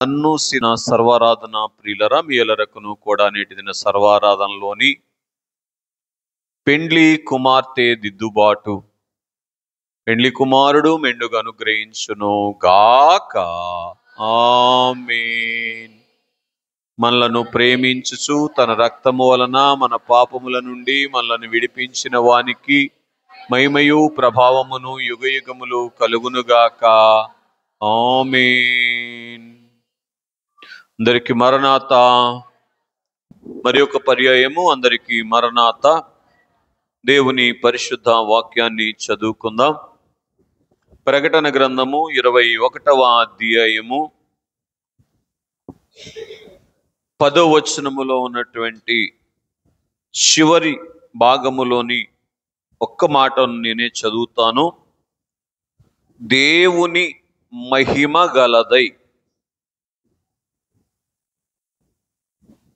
అన్నూసిన సర్వారాధన ప్రియులరా మీ ఎలరకును కూడా నేటి దిన సర్వారాధనలోని పెండ్లి కుమార్తె దిద్దుబాటు పెండ్లి కుమారుడు మెండుగా అనుగ్రహించును గాక. ఆమేన్. మనలను ప్రేమించుచు తన రక్తము వలన మన పాపముల నుండి మనలను విడిపించిన వానికి మహిమయు ప్రభావమును యుగయుగములు కలుగునుగాక. ఆమేన్. అందరికి మరణాత. మరి ఒక పర్యాయము అందరికి మరణాత. దేవుని పరిశుద్ధ వాక్యాన్ని చదువుకుందాం. ప్రకటన గ్రంథము 21వ అధ్యాయము 10వ వచనములో ఉన్నటువంటి చివరి భాగములోని ఒక్క మాటను నేనే చదువుతాను. దేవుని మహిమ గలదై.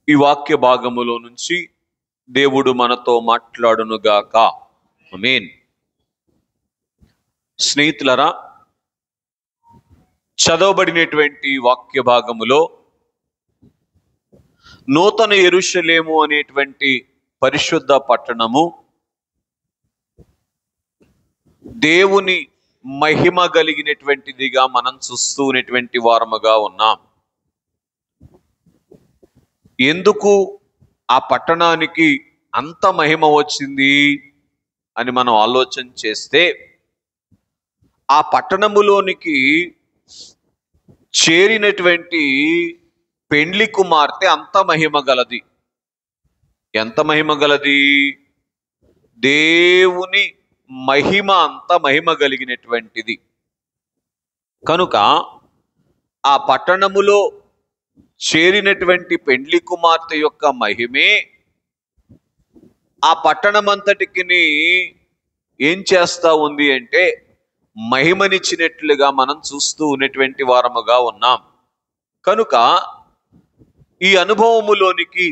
ఈ వాక్య భాగములో నుంచి దేవుడు మనతో మాట్లాడునుగాక. ఆమేన్. స్నేహితులరా, చదవబడినటువంటి వాక్య భాగములో నూతన యెరూషలేము అనేటువంటి పరిశుద్ధ పట్టణము దేవుని మహిమ కలిగినటువంటిదిగా మనం చూస్తున్నటువంటి వారముగా ఉన్నాం. ఎందుకు ఆ పట్టణానికి అంత మహిమ వచ్చింది అని మనం ఆలోచన చేస్తే, ఆ పట్టణములోనికి చేరినటువంటి పెండ్లి కుమార్తె అంత మహిమ గలది. ఎంత మహిమ గలది? దేవుని మహిమ అంత మహిమ కలిగినటువంటిది. కనుక ఆ పట్టణములో చేరినటువంటి పెండ్లి కుమార్తె యొక్క మహిమే ఆ పట్టణమంతటికి ఏం చేస్తా ఉంది అంటే మహిమనిచ్చినట్లుగా మనం చూస్తూ ఉన్నటువంటి వారముగా ఉన్నాం. కనుక ఈ అనుభవములోనికి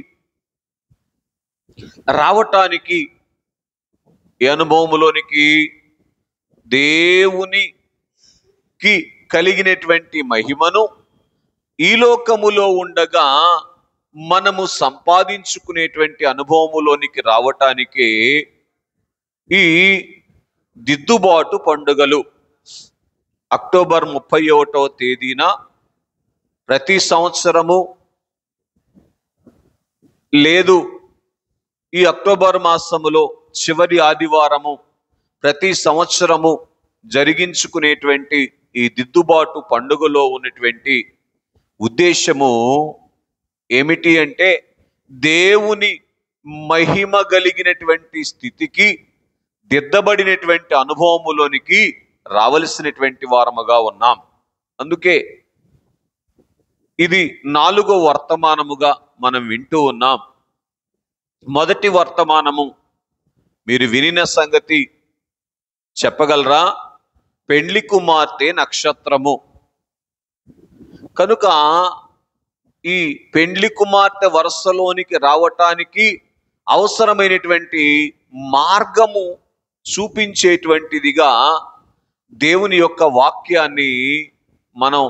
రావటానికి, ఈ అనుభవములోనికి దేవునికి కలిగినటువంటి మహిమను ఈ లోకములో ఉండగా మనము సంపాదించుకునేటువంటి అనుభవములోనికి రావటానికి ఈ దిద్దుబాటు పండుగలు అక్టోబర్ 31వ తేదీన ప్రతి సంవత్సరము, లేదు ఈ అక్టోబర్ మాసములో చివరి ఆదివారము ప్రతి సంవత్సరము జరిగించుకునేటువంటి ఈ దిద్దుబాటు పండుగలో ఉన్నటువంటి ఉద్దేశము ఏమిటి అంటే, దేవుని మహిమ కలిగినటువంటి స్థితికి దిద్దబడినటువంటి అనుభవములోనికి రావలసినటువంటి వారముగా ఉన్నాం. అందుకే ఇది 4వ వర్తమానముగా మనం వింటూ ఉన్నాం. మొదటి వర్తమానము మీరు వినిన సంగతి చెప్పగలరా? పెండ్లి కుమార్తె నక్షత్రము. కనుక ఈ పెండ్లి కుమార్తె వరుసలోనికి రావటానికి అవసరమైనటువంటి మార్గము చూపించేటువంటిదిగా దేవుని యొక్క వాక్యాన్ని మనం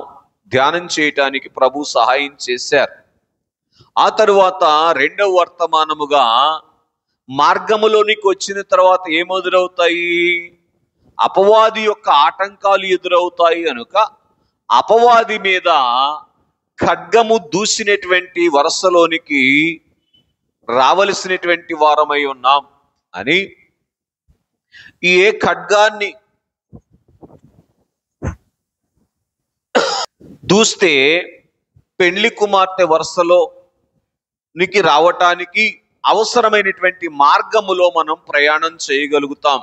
ధ్యానం చేయటానికి ప్రభు సహాయం చేశారు. ఆ తరువాత 2వ వర్తమానముగా మార్గములోనికి వచ్చిన తర్వాత ఏమెదురవుతాయి? అపవాది యొక్క ఆటంకాలు ఎదురవుతాయి. కనుక అపవాది మీద ఖడ్గము దూసినటువంటి వరుసలోనికి రావలసినటువంటి వారమై ఉన్నాం అని, ఈ ఏ ఖడ్గాన్ని దూస్తే పెండ్లి కుమార్తె వరుసలోనికి రావటానికి అవసరమైనటువంటి మార్గములో మనం ప్రయాణం చేయగలుగుతాం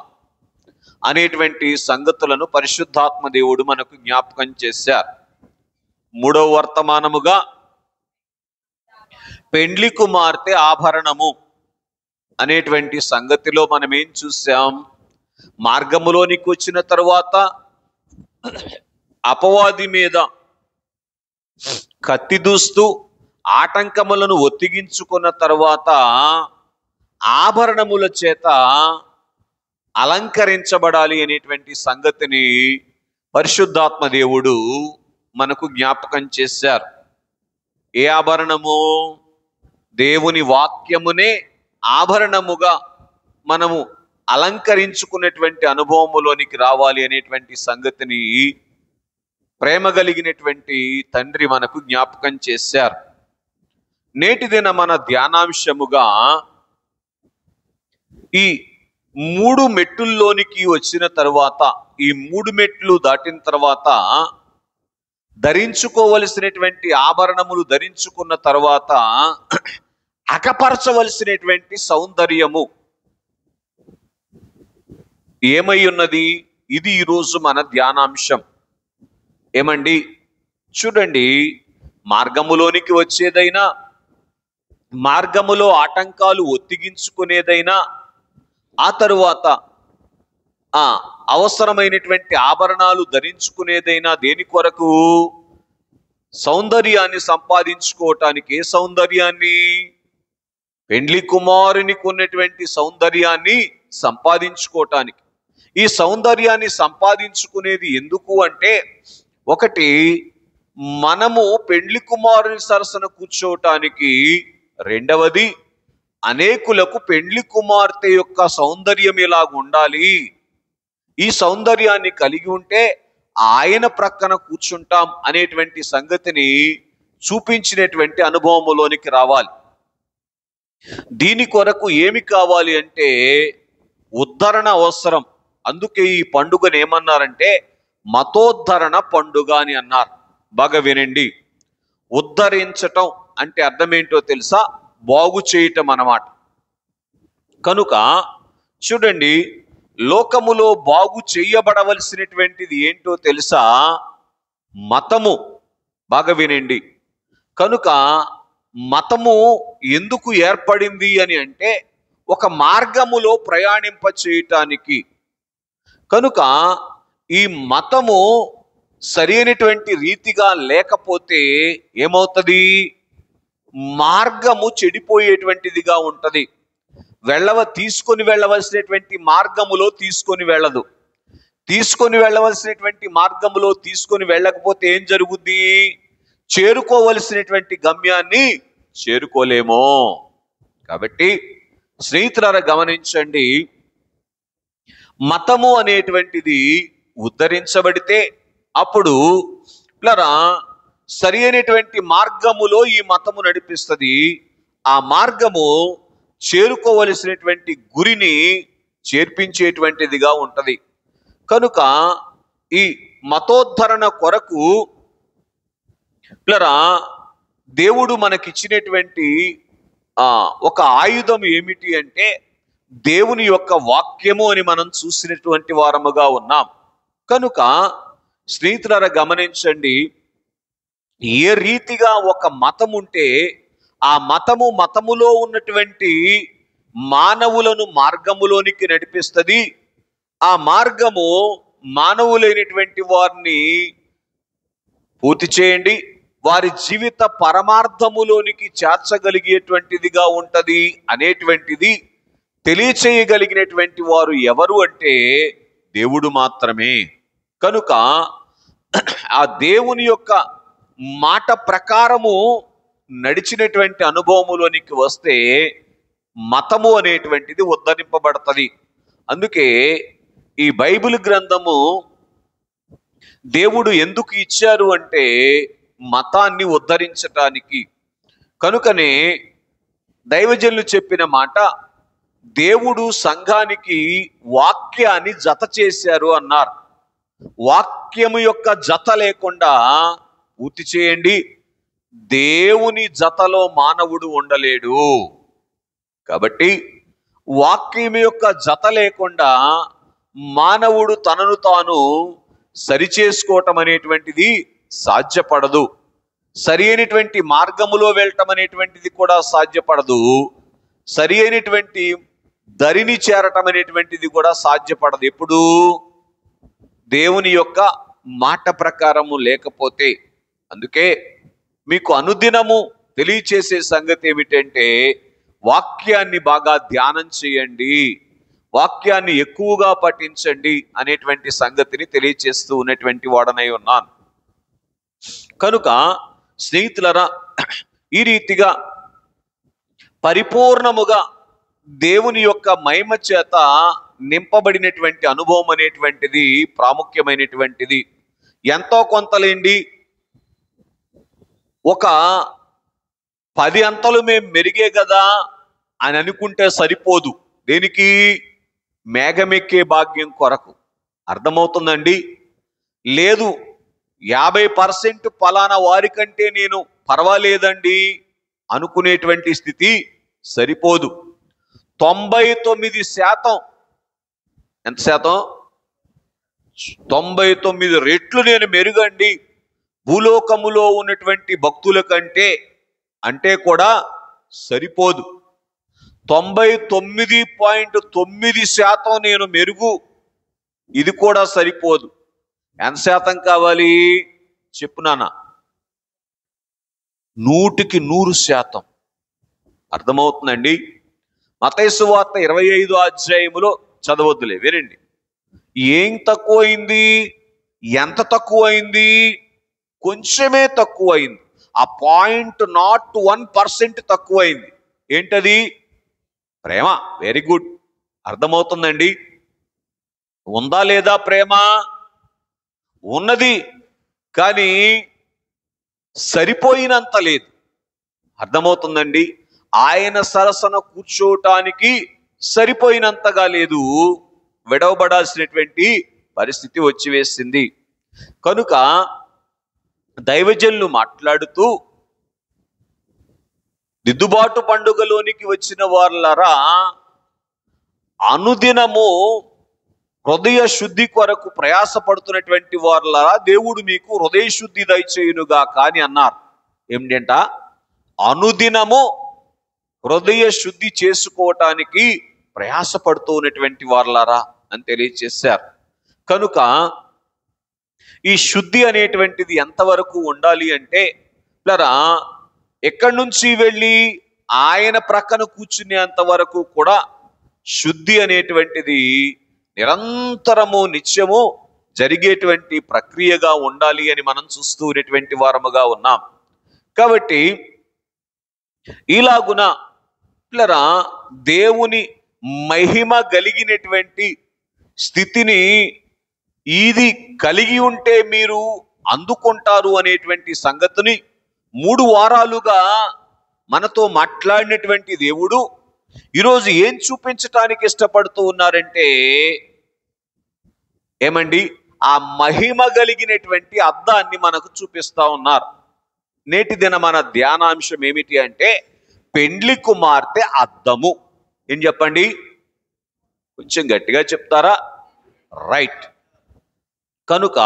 అనేటువంటి సంగతులను పరిశుద్ధాత్మ దేవుడు మనకు జ్ఞాపకం చేశారు. 3వ వర్తమానముగా పెండ్లి కుమార్తె ఆభరణము అనేటువంటి సంగతిలో మనం ఏం చూసాం? మార్గములోనికి వచ్చిన తరువాత అపవాది మీద కత్తి దూస్తూ ఆటంకములను ఒత్తిగించుకున్న తరువాత ఆభరణముల చేత అలంకరించబడాలి అనేటువంటి సంగతిని పరిశుద్ధాత్మ దేవుడు మనకు జ్ఞాపకం చేశారు. ఏ ఆభరణము? దేవుని వాక్యమునే ఆభరణముగా మనము అలంకరించుకునేటువంటి అనుభవములోనికి రావాలి అనేటువంటి సంగతిని ప్రేమ కలిగినటువంటి తండ్రి మనకు జ్ఞాపకం చేశారు. నేటి దిన మన ధ్యానాంశముగా ఈ 3 మెట్టుల్లోనికి వచ్చిన తర్వాత, ఈ 3 మెట్లు దాటిన తర్వాత ధరించుకోవలసినటువంటి ఆభరణములు ధరించుకున్న తర్వాత అకపరచవలసినటువంటి సౌందర్యము ఏమై ఉన్నది? ఇది ఈరోజు మన ధ్యానాంశం. ఏమండి, చూడండి, మార్గములోనికి వచ్చేదైనా, మార్గములో ఆటంకాలు ఒత్తిగించుకునేదైనా, ఆ తరువాత అవసరమైనటువంటి ఆభరణాలు ధరించుకునేదైనా దేని కొరకు? సౌందర్యాన్ని సంపాదించుకోవటానికి. ఏ సౌందర్యాన్ని? పెండ్లి కుమారునికి ఉన్నటువంటి సౌందర్యాన్ని సంపాదించుకోవటానికి. ఈ సౌందర్యాన్ని సంపాదించుకునేది ఎందుకు అంటే, ఒకటి, మనము పెండ్లి కుమారుని సరసన కూర్చోవటానికి. రెండవది, అనేకులకు పెండ్లి కుమార్తె యొక్క సౌందర్యం ఇలాగ ఉండాలి, ఈ సౌందర్యాన్ని కలిగి ఉంటే ఆయన ప్రక్కన కూర్చుంటాం అనేటువంటి సంగతిని చూపించినటువంటి అనుభవములోనికి రావాలి. దీని కొరకు ఏమి కావాలి అంటే ఉద్ధరణ అవసరం. అందుకే ఈ పండుగను ఏమన్నారంటే మతోద్ధరణ పండుగ అని అన్నారు. బాగా వినండి. ఉద్ధరించటం అంటే అర్థం ఏంటో తెలుసా? బాగు చేయటం అన్నమాట. కనుక చూడండి, లోకములో బాగు చేయబడవలసినటువంటిది ఏంటో తెలుసా? మతము. బాగా వినండి. కనుక మతము ఎందుకు ఏర్పడింది అని అంటే ఒక మార్గములో ప్రయాణింప చేయటానికి. కనుక ఈ మతము సరైనటువంటి రీతిగా లేకపోతే ఏమవుతుంది? మార్గము చెడిపోయేటువంటిదిగా ఉంటది. తీసుకొని వెళ్ళవలసినటువంటి మార్గములో తీసుకొని వెళ్ళదు. తీసుకొని వెళ్ళవలసినటువంటి మార్గములో తీసుకొని వెళ్ళకపోతే ఏం జరుగుద్ది? చేరుకోవలసినటువంటి గమ్యాన్ని చేరుకోలేమో. కాబట్టి స్నేహితులారా గమనించండి, మతము అనేటువంటిది ఉద్ధరించబడితే అప్పుడు సరి అయినటువంటి మార్గములో ఈ మతము నడిపిస్తుంది. ఆ మార్గము చేరుకోవలసినటువంటి గురిని చేర్పించేటువంటిదిగా ఉంటది. కనుక ఈ మతోద్ధరణ కొరకు దేవుడు మనకిచ్చినటువంటి ఒక ఆయుధం ఏమిటి అంటే దేవుని యొక్క వాక్యము అని మనం చూసినటువంటి వారముగా ఉన్నాం. కనుక స్నేహితులారా గమనించండి, ఏ రీతిగా ఒక మతం ఉంటే ఆ మతములో ఉన్నటువంటి మానవులను మార్గములోనికి నడిపిస్తుంది. ఆ మార్గము మానవులైనటువంటి వారిని పూర్తి చేయండి, వారి జీవిత పరమార్థములోనికి చేర్చగలిగేటువంటిదిగా ఉంటది అనేటువంటిది తెలియచేయగలిగినటువంటి వారు ఎవరు అంటే దేవుడు మాత్రమే. కనుక ఆ దేవుని యొక్క మాట ప్రకారము నడిచినటువంటి అనుభవములోనికి వస్తే మతము అనేటువంటిది ఉద్ధరింపబడుతుంది. అందుకే ఈ బైబిల్ గ్రంథము దేవుడు ఎందుకు ఇచ్చారు అంటే మతాన్ని ఉద్ధరించటానికి. కనుకనే దైవజనులు చెప్పిన మాట, దేవుడు సంఘానికి వాక్యాన్ని జత చేశారు అన్నారు. వాక్యము యొక్క జత లేకుండా పూర్తి చేయండి, దేవుని జతలో మానవుడు ఉండలేడు. కాబట్టి వాక్యం యొక్క జత లేకుండా మానవుడు తనను తాను సరిచేసుకోవటం అనేటువంటిది సాధ్యపడదు. సరి అయినటువంటి మార్గములో వెళ్ళటం అనేటువంటిది కూడా సాధ్యపడదు. సరి అయినటువంటి దరిని చేరటం అనేటువంటిది కూడా సాధ్యపడదు. ఎప్పుడు? దేవుని యొక్క మాట ప్రకారము లేకపోతే. అందుకే మీకు అనుదినము తెలియచేసే సంగతి ఏమిటంటే వాక్యాన్ని బాగా ధ్యానం చేయండి, వాక్యాన్ని ఎక్కువగా పఠించండి అనేటువంటి సంగతిని తెలియచేస్తూ ఉన్నటువంటి వాడనై ఉన్నాను. కనుక స్నేహితులరా, ఈ రీతిగా పరిపూర్ణముగా దేవుని యొక్క మహిమ చేత నింపబడినటువంటి అనుభవం అనేటువంటిది ప్రాముఖ్యమైనటువంటిది. ఎంతో కొంతలేండి, ఒక 10 అంతలు మేము మెరిగే కదా అని అనుకుంటే సరిపోదు. దేనికి? మేఘమెక్కే భాగ్యం కొరకు. అర్థమవుతుందండి? లేదు 50% పలానా వారికంటే నేను పర్వాలేదండి అనుకునేటువంటి స్థితి సరిపోదు. 99%, ఎంత శాతం? 99 రెట్లు నేను మెరుగండి భూలోకములో ఉన్నటువంటి భక్తుల కంటే అంటే కూడా సరిపోదు. 99.9% నేను మెరుగు, ఇది కూడా సరిపోదు. ఎంత శాతం కావాలి చెప్పు నాన్న? 100కి 100%. అర్థమవుతుందండి? మత్తయి సువార్త 25వ అధ్యాయములో చదవద్దులే, వినండి. ఏం తక్కువైంది? ఎంత తక్కువైంది? కొంచెమే తక్కువైంది. ఆ 0.01% తక్కువైంది. ఏంటది? ప్రేమ. Very good. అర్థమవుతుందండి? ఉందా లేదా ప్రేమ? ఉన్నది, కానీ సరిపోయినంత లేదు. అర్థమవుతుందండి? ఆయన సరసన కూర్చోటానికి సరిపోయినంతగా లేదు. విడవబడాల్సినటువంటి పరిస్థితి వచ్చి వేసింది. కనుక దైవజనులు మాట్లాడుతూ, దిద్దుబాటు పండుగలోనికి వచ్చిన వారలారా, అనుదినము హృదయ శుద్ధి కొరకు ప్రయాసపడుతున్నటువంటి వారలారా, దేవుడు మీకు హృదయ శుద్ధి దయచేయునుగా కానీ అన్నారు. ఏమిటంట? అనుదినము హృదయ శుద్ధి చేసుకోవటానికి ప్రయాసపడుతూ ఉన్నటువంటి వారలారా అని తెలియజేశారు. కనుక ఈ శుద్ధి అనేటువంటిది ఎంతవరకు ఉండాలి అంటే, పిల్లరా, ఎక్కడి నుంచి వెళ్ళి ఆయన ప్రక్కన కూర్చునేంత వరకు కూడా శుద్ధి అనేటువంటిది నిరంతరము నిత్యము జరిగేటువంటి ప్రక్రియగా ఉండాలి అని మనం చూస్తూ ఉన్నటువంటి వారముగా ఉన్నాం. కాబట్టి ఇలాగున పిల్లరా, దేవుని మహిమ కలిగినటువంటి స్థితిని ఇది కలిగి ఉంటే మీరు అందుకుంటారు అనేటువంటి సంగతిని 3 వారాలుగా మనతో మాట్లాడినటువంటి దేవుడు ఈరోజు ఏం చూపించటానికి ఇష్టపడుతూ ఉన్నారంటే, ఏమండి, ఆ మహిమ కలిగినటువంటి అద్దాన్ని మనకు చూపిస్తా ఉన్నారు. నేటి దిన మన ధ్యానాంశం ఏమిటి అంటే, పెండ్లి కుమార్తె అద్దము. ఏం చెప్పండి? కొంచెం గట్టిగా చెప్తారా? రైట్. కనుక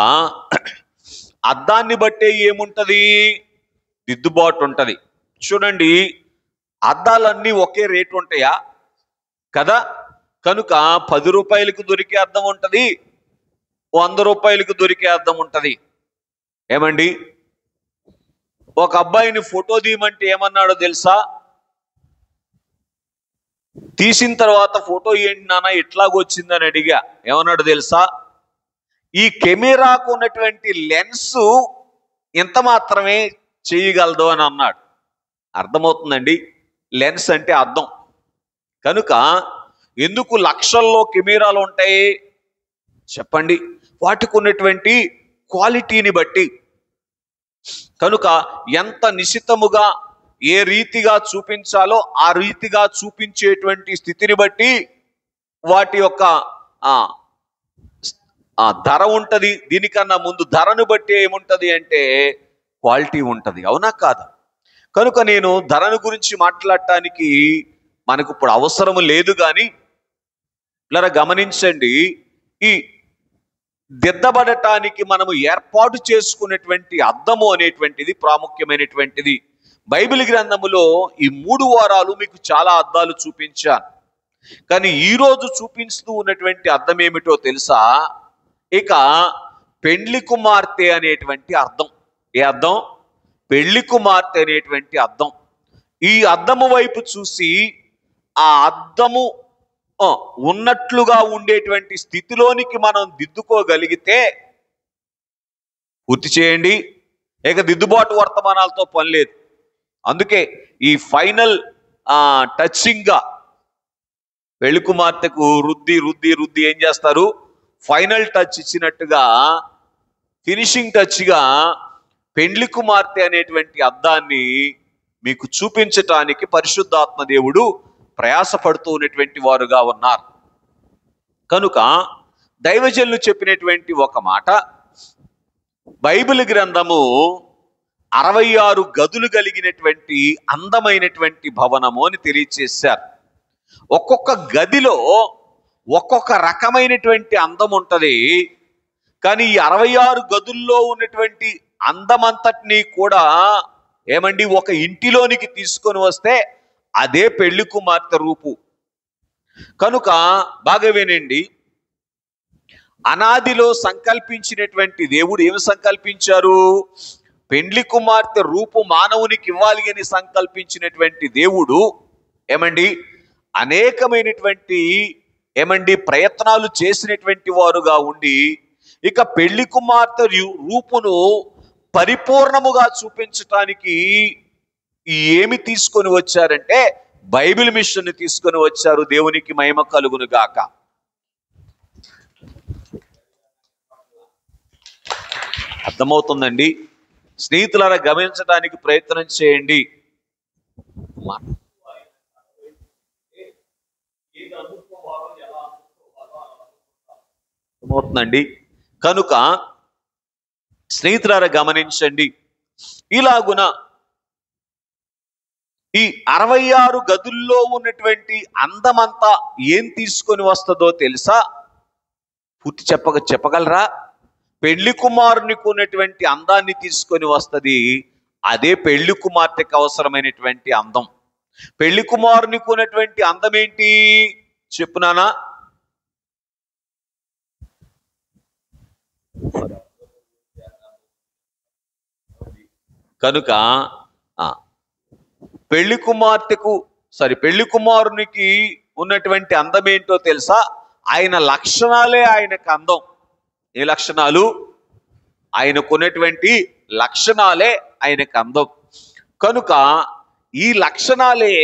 అద్దాన్ని బట్టే ఏముంటది? దిద్దుబాటు ఉంటది. చూడండి, అద్దాలన్నీ ఒకే రేటు ఉంటాయా? కదా. కనుక 10 రూపాయలకు దొరికే అద్దం ఉంటది, 100 రూపాయలకు దొరికే అద్దం ఉంటది. ఏమండి, ఒక అబ్బాయిని ఫోటో తీయమంటే ఏమన్నాడో తెలుసా? తీసిన తర్వాత ఫోటో ఏంటి నాన్న ఇట్లాగొచ్చిందని అడిగా. ఏమన్నాడు తెలుసా? ఈ కెమెరాకు ఉన్నటువంటి లెన్స్ ఇంత మాత్రమే చేయగలదు అని అన్నాడు. అర్థమవుతుందండి? లెన్స్ అంటే అద్దం. కనుక ఎందుకు లక్షల్లో కెమెరాలు ఉంటాయి చెప్పండి? వాటికి ఉన్నటువంటి క్వాలిటీని బట్టి. కనుక ఎంత నిశితముగా ఏ రీతిగా చూపించాలో ఆ రీతిగా చూపించేటువంటి స్థితిని బట్టి వాటి యొక్క ధర ఉంటది. దీనికన్నా ముందు ధరను బట్టి ఏముంటది అంటే క్వాలిటీ ఉంటది. అవునా కాదా? కనుక నేను ధరను గురించి మాట్లాడటానికి మనకు ఇప్పుడు అవసరం లేదు. కానీ ఇలా గమనించండి, ఈ దిద్దబడటానికి మనము ఏర్పాటు చేసుకున్నటువంటి అద్దము అనేటువంటిది ప్రాముఖ్యమైనటువంటిది. బైబిల్ గ్రంథములో ఈ 3 వారాలు మీకు చాలా అద్దాలు చూపించాను. కానీ ఈరోజు చూపిస్తూ ఉన్నటువంటి అద్దం ఏమిటో తెలుసా? ఇక పెండ్లి కుమార్తె అనేటువంటి అద్దం. ఏ అద్దం? పెళ్లి కుమార్తె అనేటువంటి అద్దం. ఈ అద్దము వైపు చూసి ఆ అద్దము ఉన్నట్లుగా ఉండేటువంటి స్థితిలోనికి మనం దిద్దుకోగలిగితే, పూర్తి చేయండి, ఇక దిద్దుబాటు వర్తమానాలతో పని లేదు. అందుకే ఈ ఫైనల్ టచింగ్ గా పెళ్లి కుమార్తెకు రుద్ది రుద్ది రుద్ది ఏం చేస్తారు, ఫైనల్ టచ్ ఇచ్చినట్టుగా, ఫినిషింగ్ టచ్ గా పెండ్లి కుమార్తె అనేటువంటి అద్దాన్ని మీకు చూపించటానికి పరిశుద్ధాత్మ దేవుడు ప్రయాసపడుతూ ఉన్నటువంటి వారుగా ఉన్నారు. కనుక దైవజనులు చెప్పినటువంటి ఒక మాట, బైబిల్ గ్రంథము 66 గదులు కలిగినటువంటి అందమైనటువంటి భవనము అని తెలియచేశారు. ఒక్కొక్క గదిలో ఒక్కొక్క రకమైనటువంటి అందం ఉంటది. కానీ ఈ 66 గదుల్లో ఉన్నటువంటి అందమంతటినీ కూడా ఏమండి ఒక ఇంటిలోనికి తీసుకొని వస్తే అదే పెళ్లి కుమార్తె రూపు. కనుక బాగా వినండి, అనాదిలో సంకల్పించినటువంటి దేవుడు ఏమి సంకల్పించారు? పెండ్లి కుమార్తె రూపు మానవునికి ఇవ్వాలి అని సంకల్పించినటువంటి దేవుడు ఏమండి అనేకమైనటువంటి ప్రయత్నాలు చేసినటువంటి వారుగా ఉండి, ఇక పెళ్లి కుమార్తె రూపును పరిపూర్ణముగా చూపించటానికి ఏమి తీసుకొని వచ్చారంటే బైబిల్ మిషన్ తీసుకొని వచ్చారు. దేవునికి మహిమ కలుగును గాక. అర్థమవుతుందండి? స్నేహితులారా, గమనించడానికి ప్రయత్నం చేయండి. అర్థమవుతుందండి? కనుక స్నేహితులారా గమనించండి, ఇలాగున ఈ 66 గదుల్లో ఉన్నటువంటి అందమంతా ఏం తీసుకొని వస్తుందో తెలుసా? పూర్తి చెప్పగలరా? పెళ్లి కుమారునికి ఉన్నటువంటి అందాన్ని తీసుకొని వస్తుంది. అదే పెళ్లి కుమార్తెకి అవసరమైనటువంటి అందం. పెళ్లి కుమారునికి ఉన్నటువంటి అందం ఏంటి చెప్పునానా? కనుక పెళ్లి కుమారునికి ఉన్నటువంటి అందం ఏంటో తెలుసా? ఆయన లక్షణాలే ఆయనకు అందం. ఏ లక్షణాలు? ఆయనకున్నటువంటి లక్షణాలే ఆయనకు అందం. కనుక ఈ లక్షణాలే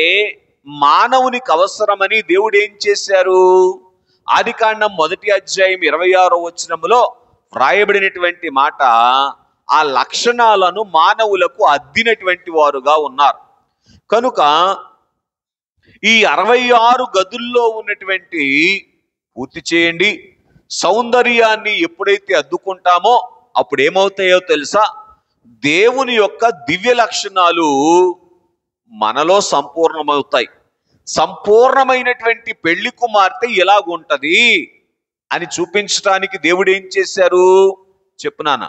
మానవునికి అవసరమని దేవుడు ఏం చేశారు? ఆదికాండం 1వ అధ్యాయం 26వ వచనములో వ్రాయబడినటువంటి మాట, ఆ లక్షణాలను మానవులకు అద్దినటువంటి వారుగా ఉన్నారు. కనుక ఈ 66 గదుల్లో ఉన్నటువంటి, పూర్తి చేయండి, సౌందర్యాన్ని ఎప్పుడైతే అద్దుకుంటామో అప్పుడు ఏమవుతాయో తెలుసా? దేవుని యొక్క దివ్య లక్షణాలు మనలో సంపూర్ణమవుతాయి. సంపూర్ణమైనటువంటి పెళ్లి కుమార్తె ఎలాగుంటది అని చూపించడానికి దేవుడు ఏం చేశారు చెప్పునానా?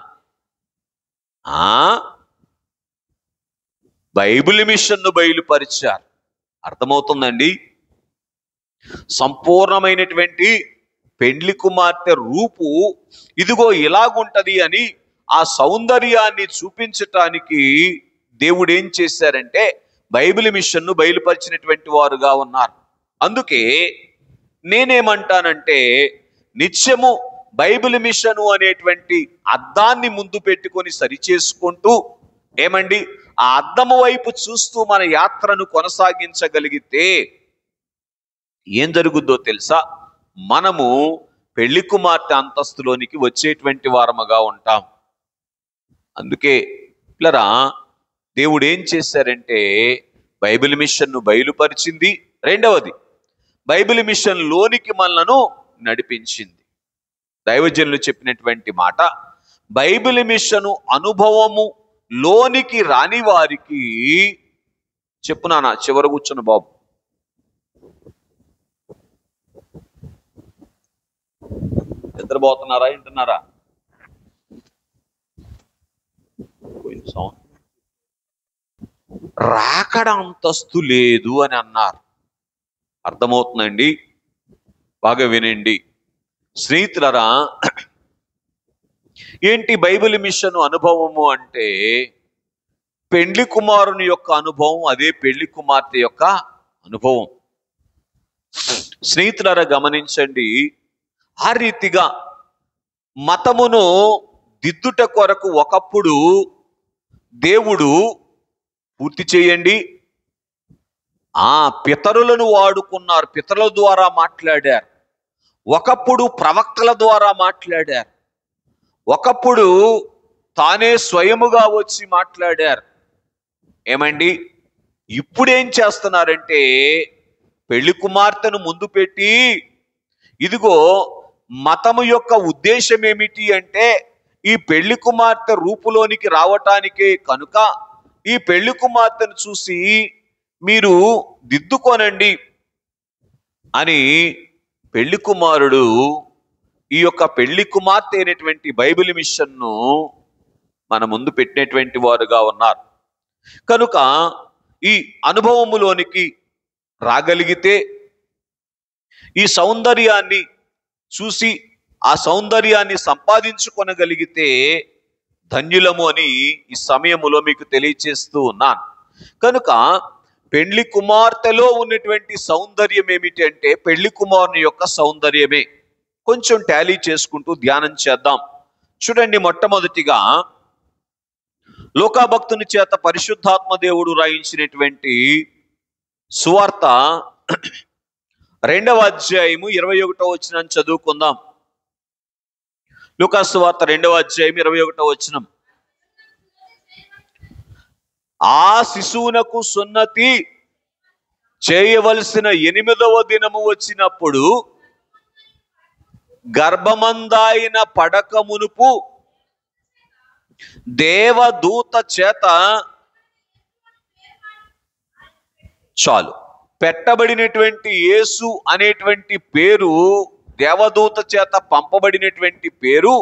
బైబిల్ మిషన్ను బయలుపరిచారు. అర్థమవుతుందండి? సంపూర్ణమైనటువంటి పెండ్లి కుమార్తె రూపు ఇదిగో ఇలాగుంటది అని ఆ సౌందర్యాన్ని చూపించటానికి దేవుడు ఏం చేశారంటే బైబిల్ మిషన్ను బయలుపరిచినటువంటి వారుగా ఉన్నారు. అందుకే నేనేమంటానంటే, నిత్యము బైబిల్ మిషను అనేటువంటి అద్దాన్ని ముందు పెట్టుకొని సరిచేసుకుంటూ ఏమండి ఆ అద్దము వైపు చూస్తూ మన యాత్రను కొనసాగించగలిగితే ఏం జరుగుద్దో తెలుసా? మనము పెళ్లి కుమార్తె అంతస్తులోనికి వచ్చేటువంటి వారముగా ఉంటాం. అందుకే పిల్లరా, దేవుడు ఏం చేశారంటే బైబిల్ మిషన్ను బయలుపరిచింది. రెండవది, బైబిల్ మిషన్ లోనికి మనలను నడిపించింది. దైవజనులు చెప్పినటువంటి మాట, బైబిల్ మిషను అనుభవము లోనికి రాని వారికి చెప్పునానా, చివర కూర్చున్న బాబు, నిద్రపోతున్నారా వింటున్నారా? రాకడ అంతస్తు లేదు అని అన్నారు. అర్థమవుతుందండి? బాగా వినండి స్నేహితులరా. ఏంటి బైబిల్ మిషన్ అనుభవము అంటే? పెండ్లి కుమారుని యొక్క అనుభవం, అదే పెళ్లి కుమార్తె యొక్క అనుభవం. స్నేహితులరా గమనించండి, ఆ రీతిగా మతమును దిద్దుట కొరకు ఒకప్పుడు దేవుడు పూర్తి చేయండి. పితరులను వాడుకున్నారు, పితరుల ద్వారా మాట్లాడారు. ఒకప్పుడు ప్రవక్తల ద్వారా మాట్లాడారు, ఒకప్పుడు తానే స్వయముగా వచ్చి మాట్లాడారు. ఏమండి, ఇప్పుడేం చేస్తున్నారంటే పెళ్లి కుమార్తెను ముందు పెట్టి, ఇదిగో మతము యొక్క ఉద్దేశం ఏమిటి అంటే ఈ పెళ్లి కుమార్తె రూపులోనికి రావటానికే కనుక ఈ పెళ్లి కుమార్తెను చూసి మీరు దిద్దుకోనండి అని పెళ్లి కుమారుడు ఈ యొక్క పెళ్లి కుమార్తె అయినటువంటి బైబిల్ మిషన్ను మన ముందు పెట్టినటువంటి వారుగా ఉన్నారు. కనుక ఈ అనుభవములోనికి రాగలిగితే, ఈ సౌందర్యాన్ని చూసి ఆ సౌందర్యాన్ని సంపాదించుకొనగలిగితే ధన్యులము అని ఈ సమయములో మీకు తెలియచేస్తూ ఉన్నాను. కనుక పెళ్లి కుమార్తెలో ఉన్నటువంటి సౌందర్యం ఏమిటి అంటే పెళ్లి కుమారుని యొక్క సౌందర్యమే. కొంచెం టాలీ చేసుకుంటూ ధ్యానం చేద్దాం. చూడండి, మొట్టమొదటిగా లోకాభక్తుని చేత పరిశుద్ధాత్మ దేవుడు రాయించినటువంటి సువార్త 2వ అధ్యాయము 21వ వచనం చదువుకుందాం. లూకా సువార్త 2వ అధ్యాయం 21వ వచనం. ఆ శిశువునకు సున్నతి చేయవలసిన 8వ దినము వచ్చినప్పుడు గర్భమందాయిన పడక మునుపు దేవదూత చేత పెట్టబడినటువంటి యేసు అనేటువంటి పేరు, దేవదూత చేత పంపబడినటువంటి పేరు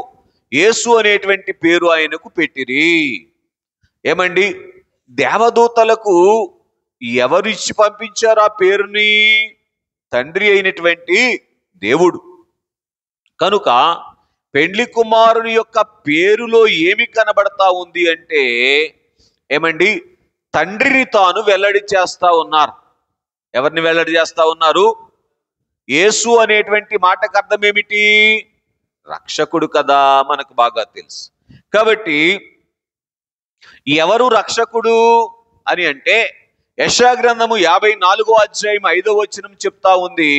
యేసు అనేటువంటి పేరు ఆయనకు పెట్టిరి. ఏమండి, దేవదూతలకు ఎవరిచ్చి పంపించారు ఆ పేరుని? తండ్రి అయినటువంటి దేవుడు. కనుక పెండ్లి కుమారుని యొక్క పేరులో ఏమి కనబడతా ఉంది అంటే, ఏమండి, తండ్రిని తాను వెల్లడి చేస్తా ఉన్నారు. ఎవరిని వెల్లడి చేస్తా ఉన్నారు? యేసు అనేటువంటి మాటకు అర్థం ఏమిటి? రక్షకుడు కదా, మనకు బాగా తెలుసు. కాబట్టి ఎవరు రక్షకుడు అని అంటే యెషయా గ్రంథము 54వ అధ్యాయం 5వ వచనం చెప్తా ఉంది,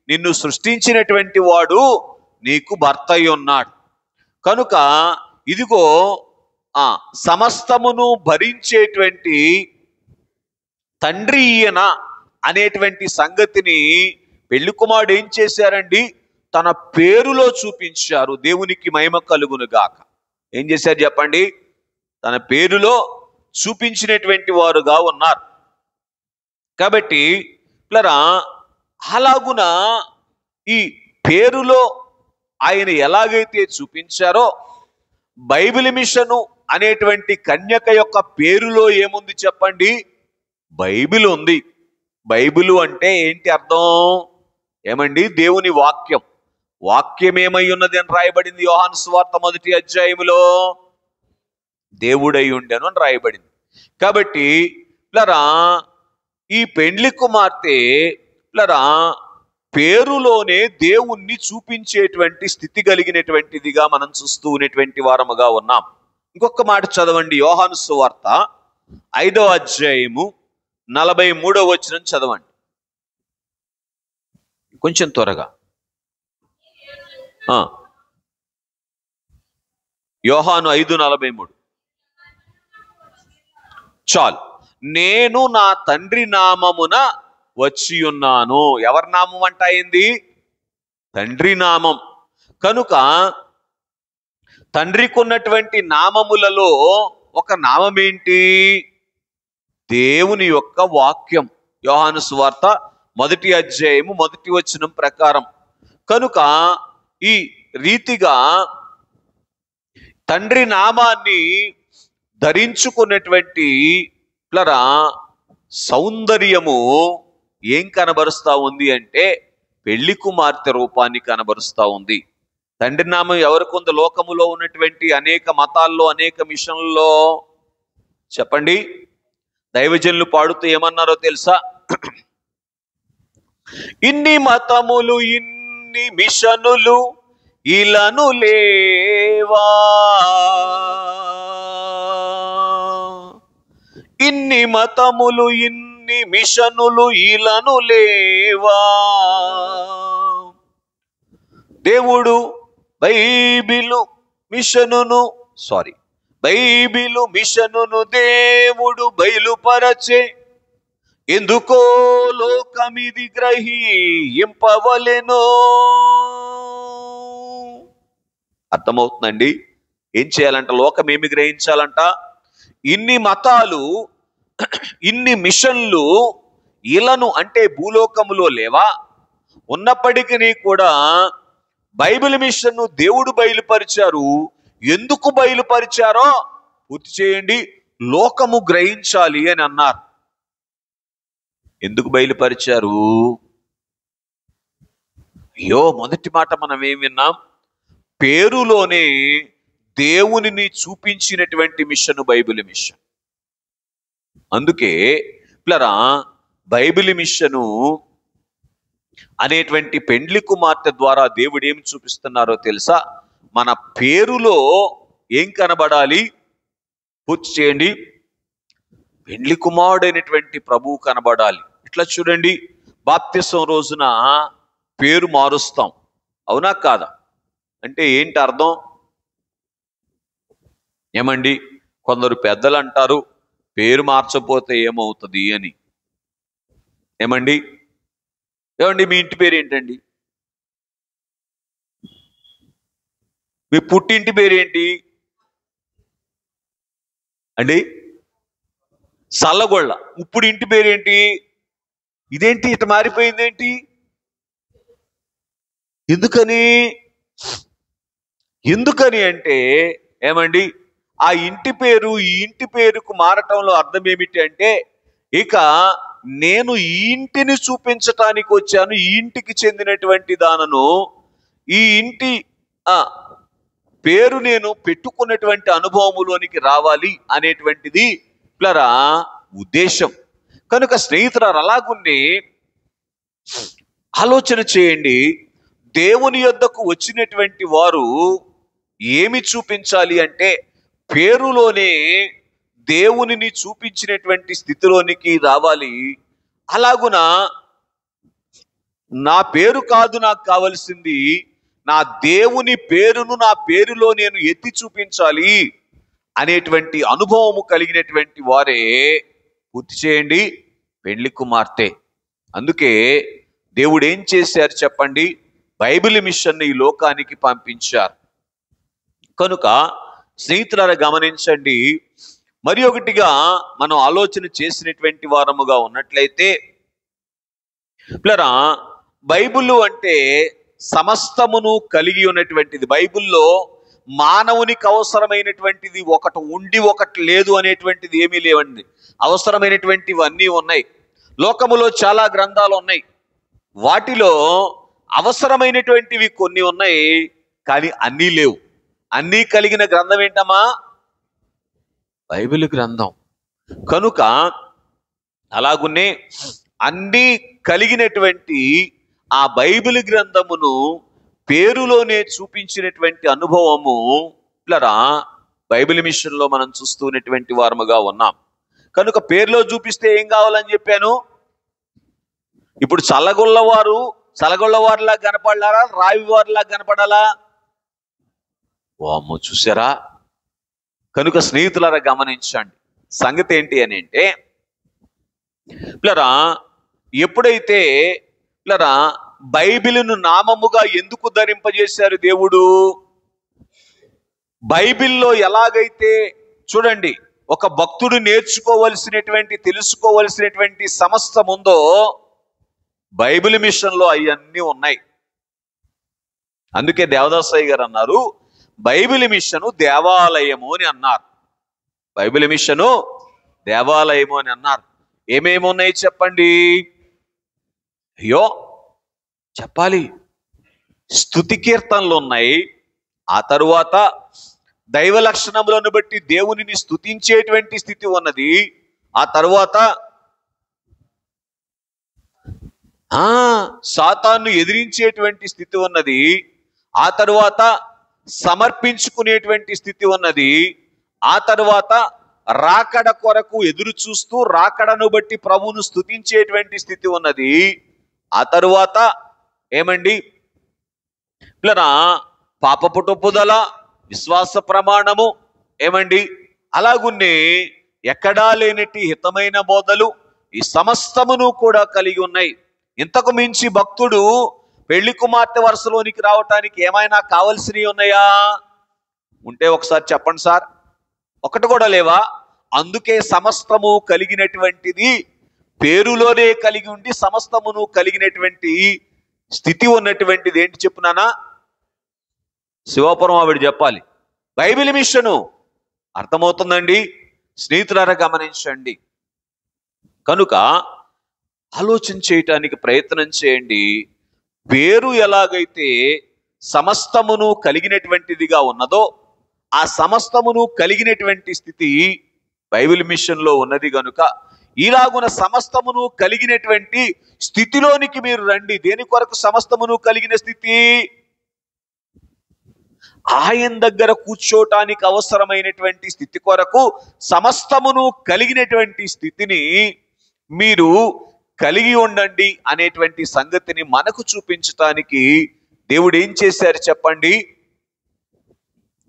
నిన్ను సృష్టించినటువంటి వాడు నీకు భర్త అయి ఉన్నాడు. కనుక ఇదిగో సమస్తమును భరించేటువంటి తండ్రి ఈయన అనేటువంటి సంగతిని పెళ్లి కుమారుడు ఏం చేశారండి? తన పేరులో చూపించారు. దేవునికి మహిమ కలుగును గాక. ఏం చేశారు చెప్పండి? తన పేరులో చూపించినటువంటి వారుగా ఉన్నారు. కాబట్టి అలాగున ఈ పేరులో ఆయన ఎలాగైతే చూపించారో, బైబిల్ మిషను అనేటువంటి కన్యక యొక్క పేరులో ఏముంది చెప్పండి? బైబిల్ ఉంది. బైబిలు అంటే ఏంటి అర్థం? ఏమండి, దేవుని వాక్యం. వాక్యం ఏమై ఉన్నది అని రాయబడింది యోహాను సువార్త 1వ అధ్యాయములో? దేవుడై ఉండెను అని రాయబడింది. కాబట్టి ఈ పెండ్లి కుమార్తె పేరులోనే దేవుణ్ణి చూపించేటువంటి స్థితి కలిగినటువంటిదిగా మనం చూస్తూ ఉన్నటువంటి వారముగా ఉన్నాం. ఇంకొక మాట చదవండి, యోహాను సువార్త 5వ అధ్యాయము 43వ వచనం చదవండి కొంచెం త్వరగా. యోహాను 5:43. చాలు. నేను నా తండ్రి నామమున వచ్చి ఉన్నాను. ఎవరి నామం అంట అయింది? తండ్రి నామం. కనుక తండ్రికి ఉన్నటువంటి నామములలో ఒక నామం ఏంటి? దేవుని యొక్క వాక్యం. యోహాను సువార్త 1వ అధ్యాయము 1వ వచనం ప్రకారం. కనుక ఈ రీతిగా తండ్రి నామాన్ని ధరించుకున్నటువంటి సౌందర్యము ఏం కనబరుస్తా ఉంది అంటే పెళ్లి కుమార్తె రూపాన్ని కనబరుస్తా ఉంది. తండ్రి నామం ఎవరికి ఉంది? లోకములో ఉన్నటువంటి అనేక మతాల్లో, అనేక మిషన్లలో. చెప్పండి, దైవజనులు పాడుతూ ఏమన్నారో తెలుసా? ఇన్ని మతములు, ఇన్ని మిషనులు ఇలను లేవా, ఇన్ని మతములు ఇన్ని మిషనులు ఇలను లేవా. దేవుడు బైబిలు మిషనును దేవుడు బయలుపరచే, ఎందుకో లోకమిది గ్రహింపవలెనో. అర్థమవుతుందండి? ఏం చేయాలంట? లోకం ఏమి గ్రహించాలంట? ఇన్ని మతాలు, ఇన్ని మిషన్లు ఇలను అంటే భూలోకములో లేవా, ఉన్నప్పటికీ కూడా బైబిల్ మిషన్ను దేవుడు బయలుపరిచారు. ఎందుకు బయలుపరిచారో పూర్తి చేయండి, లోకము గ్రహించాలి అని అన్నారు. ఎందుకు బయలుపరిచారు? అయ్యో, మొదటి మాట మనం ఏం విన్నాం? పేరులోనే దేవునిని చూపించినటువంటి మిషన్ బైబిల్ మిషన్. అందుకే పిల్లరా, బైబిల్ మిషను అనేటువంటి పెండ్లి కుమార్తె ద్వారా దేవుడు ఏం చూపిస్తున్నారో తెలుసా? మన పేరులో ఏం కనబడాలి? పూర్తి చేయండి. పెండ్లి కుమారుడైనటువంటి ప్రభువు కనబడాలి. ఇట్లా చూడండి, బాప్తిసం రోజున పేరు మారుస్తాం, అవునా కాదా? అంటే ఏంటి అర్థం? ఏమండి, కొందరు పెద్దలు అంటారు పేరు మార్చకపోతే ఏమవుతుంది అని. ఏమండి మీ ఇంటి పేరు ఏంటండి? మీ పుట్టింటి పేరేంటి అండి? సల్లగొళ్ళ. ఇప్పుడు ఇంటి పేరేంటి? ఇదేంటి ఇట మారిపోయిందేంటి? ఎందుకని అంటే ఏమండి, ఆ ఇంటి పేరు ఈ ఇంటి పేరుకు మారటంలో అర్థం ఏమిటి అంటే, ఇక నేను ఈ ఇంటిని చూపించటానికి వచ్చాను, ఈ ఇంటికి చెందినటువంటి దానను, ఈ ఇంటి పేరు నేను పెట్టుకున్నటువంటి అనుభవములోనికి రావాలి అనేటువంటిది ప్లరా ఉద్దేశం. కనుక స్నేహితులారా, అలాగున్నే ఆలోచన చేయండి. దేవుని యొద్దకు వచ్చినటువంటి వారు ఏమి చూపించాలి అంటే, పేరులోనే దేవునిని చూపించినటువంటి స్థితిలోనికి రావాలి. అలాగున నా పేరు కాదు నాకు కావలసింది, నా దేవుని పేరును నా పేరులో నేను ఎత్తి చూపించాలి అనేటువంటి అనుభవము కలిగినటువంటి వారే పూర్తి చేయండి పెండ్లి కుమార్తె. అందుకే దేవుడు ఏం చేశారు చెప్పండి? బైబిల్ మిషన్ ఈ లోకానికి పంపించారు. కనుక స్నేహితులారా గమనించండి, మరి ఒకటిగా మనం ఆలోచన చేసినటువంటి వారముగా ఉన్నట్లయితే పిల్లరా, బైబిల్ అంటే సమస్తమును కలిగి ఉన్నటువంటిది. బైబిల్లో మానవునికి అవసరమైనటువంటిది ఒకటి ఉండి ఒకటి లేదు అనేటువంటిది ఏమీ లేవండి. అవసరమైనటువంటివి అన్నీ ఉన్నాయి. లోకములో చాలా గ్రంథాలు ఉన్నాయి, వాటిలో అవసరమైనటువంటివి కొన్ని ఉన్నాయి, కానీ అన్నీ లేవు. అన్నీ కలిగిన గ్రంథం ఏంటమ్మా? బైబిల్ గ్రంథం. కనుక అలాగునే అన్నీ కలిగినటువంటి ఆ బైబిల్ గ్రంథమును పేరులోనే చూపించినటువంటి అనుభవము పిల్లరా బైబిల్ మిషన్లో మనం చూస్తున్నటువంటి వారముగా ఉన్నాం. కనుక పేరులో చూపిస్తే ఏం కావాలని చెప్పాను? ఇప్పుడు చల్లగొల్లవారిలా కనపడాలా, రావివారిలా కనపడాలా? వామ్మో, చూసారా? కనుక స్నేహితులారా గమనించండి, సంగతి ఏంటి అని అంటే పిల్లరా, ఎప్పుడైతే పిల్లరా బైబిలును నామముగా ఎందుకు ధరింపజేశారు దేవుడు? బైబిల్లో ఎలాగైతే చూడండి, ఒక భక్తుడు నేర్చుకోవలసినటువంటి తెలుసుకోవలసినటువంటి సమస్తం ఉందో బైబిల్ మిషన్లో అవన్నీ ఉన్నాయి. అందుకే దేవదాసయ్య గారు అన్నారు, బైబిల్ మిషను దేవాలయము అని అన్నారు. బైబిల్ మిషను దేవాలయము అని అన్నారు. ఏమేమి ఉన్నాయి చెప్పండి? అయ్యో చెప్పాలి. స్తుతి కీర్తనలు ఉన్నాయి, ఆ తరువాత దైవ లక్షణములను బట్టి దేవునిని స్తుతించేటువంటి స్థితి ఉన్నది, ఆ తరువాత సాతాను ఎదిరించేటువంటి స్థితి ఉన్నది, ఆ తరువాత సమర్పించుకునేటువంటి స్థితి ఉన్నది, ఆ తరువాత రాకడ కొరకు ఎదురు చూస్తూ రాకడను బట్టి ప్రభువును స్తుతించేటువంటి స్థితి ఉన్నది. ఆ తరువాత ఏమండి పిల్లరా, పాపపు ఒప్పుదల, విశ్వాస ప్రమాణము, ఏమండి అలాగున్నే ఎక్కడా లేనిటి హితమైన బోధలు, ఈ సమస్తమును కూడా కలిగి ఉన్నాయి. ఇంతకు మించి భక్తుడు పెళ్లి కుమార్తె వరుసలోనికి రావటానికి ఏమైనా కావలసినవి ఉన్నాయా? ఉంటే ఒకసారి చెప్పండి సార్. ఒకటి కూడా లేవా? అందుకే సమస్తము కలిగినటువంటిది, పేరులోనే కలిగి ఉండి సమస్తమును కలిగినటువంటి స్థితి ఉన్నటువంటిది ఏంటి చెప్పునానా? శివపురం ఆవిడ చెప్పాలి. Bible machine. అర్థమవుతుందండి? స్నేహితులారా గమనించండి. కనుక ఆలోచన చేయటానికి ప్రయత్నం చేయండి. పేరు ఎలాగైతే సమస్తమును కలిగినటువంటిదిగా ఉన్నదో, ఆ సమస్తమును కలిగినటువంటి స్థితి బైబిల్ మిషన్లో ఉన్నది. గనుక ఇలాగున సమస్తమును కలిగినటువంటి స్థితిలోనికి మీరు రండి. దేని కొరకు సమస్తమును కలిగిన స్థితి? ఆయన దగ్గర కూర్చోటానికి అవసరమైనటువంటి స్థితి కొరకు సమస్తమును కలిగినటువంటి స్థితిని మీరు కలిగి ఉండండి అనేటువంటి సంగతిని మనకు చూపించటానికి దేవుడు ఏం చేశారు చెప్పండి?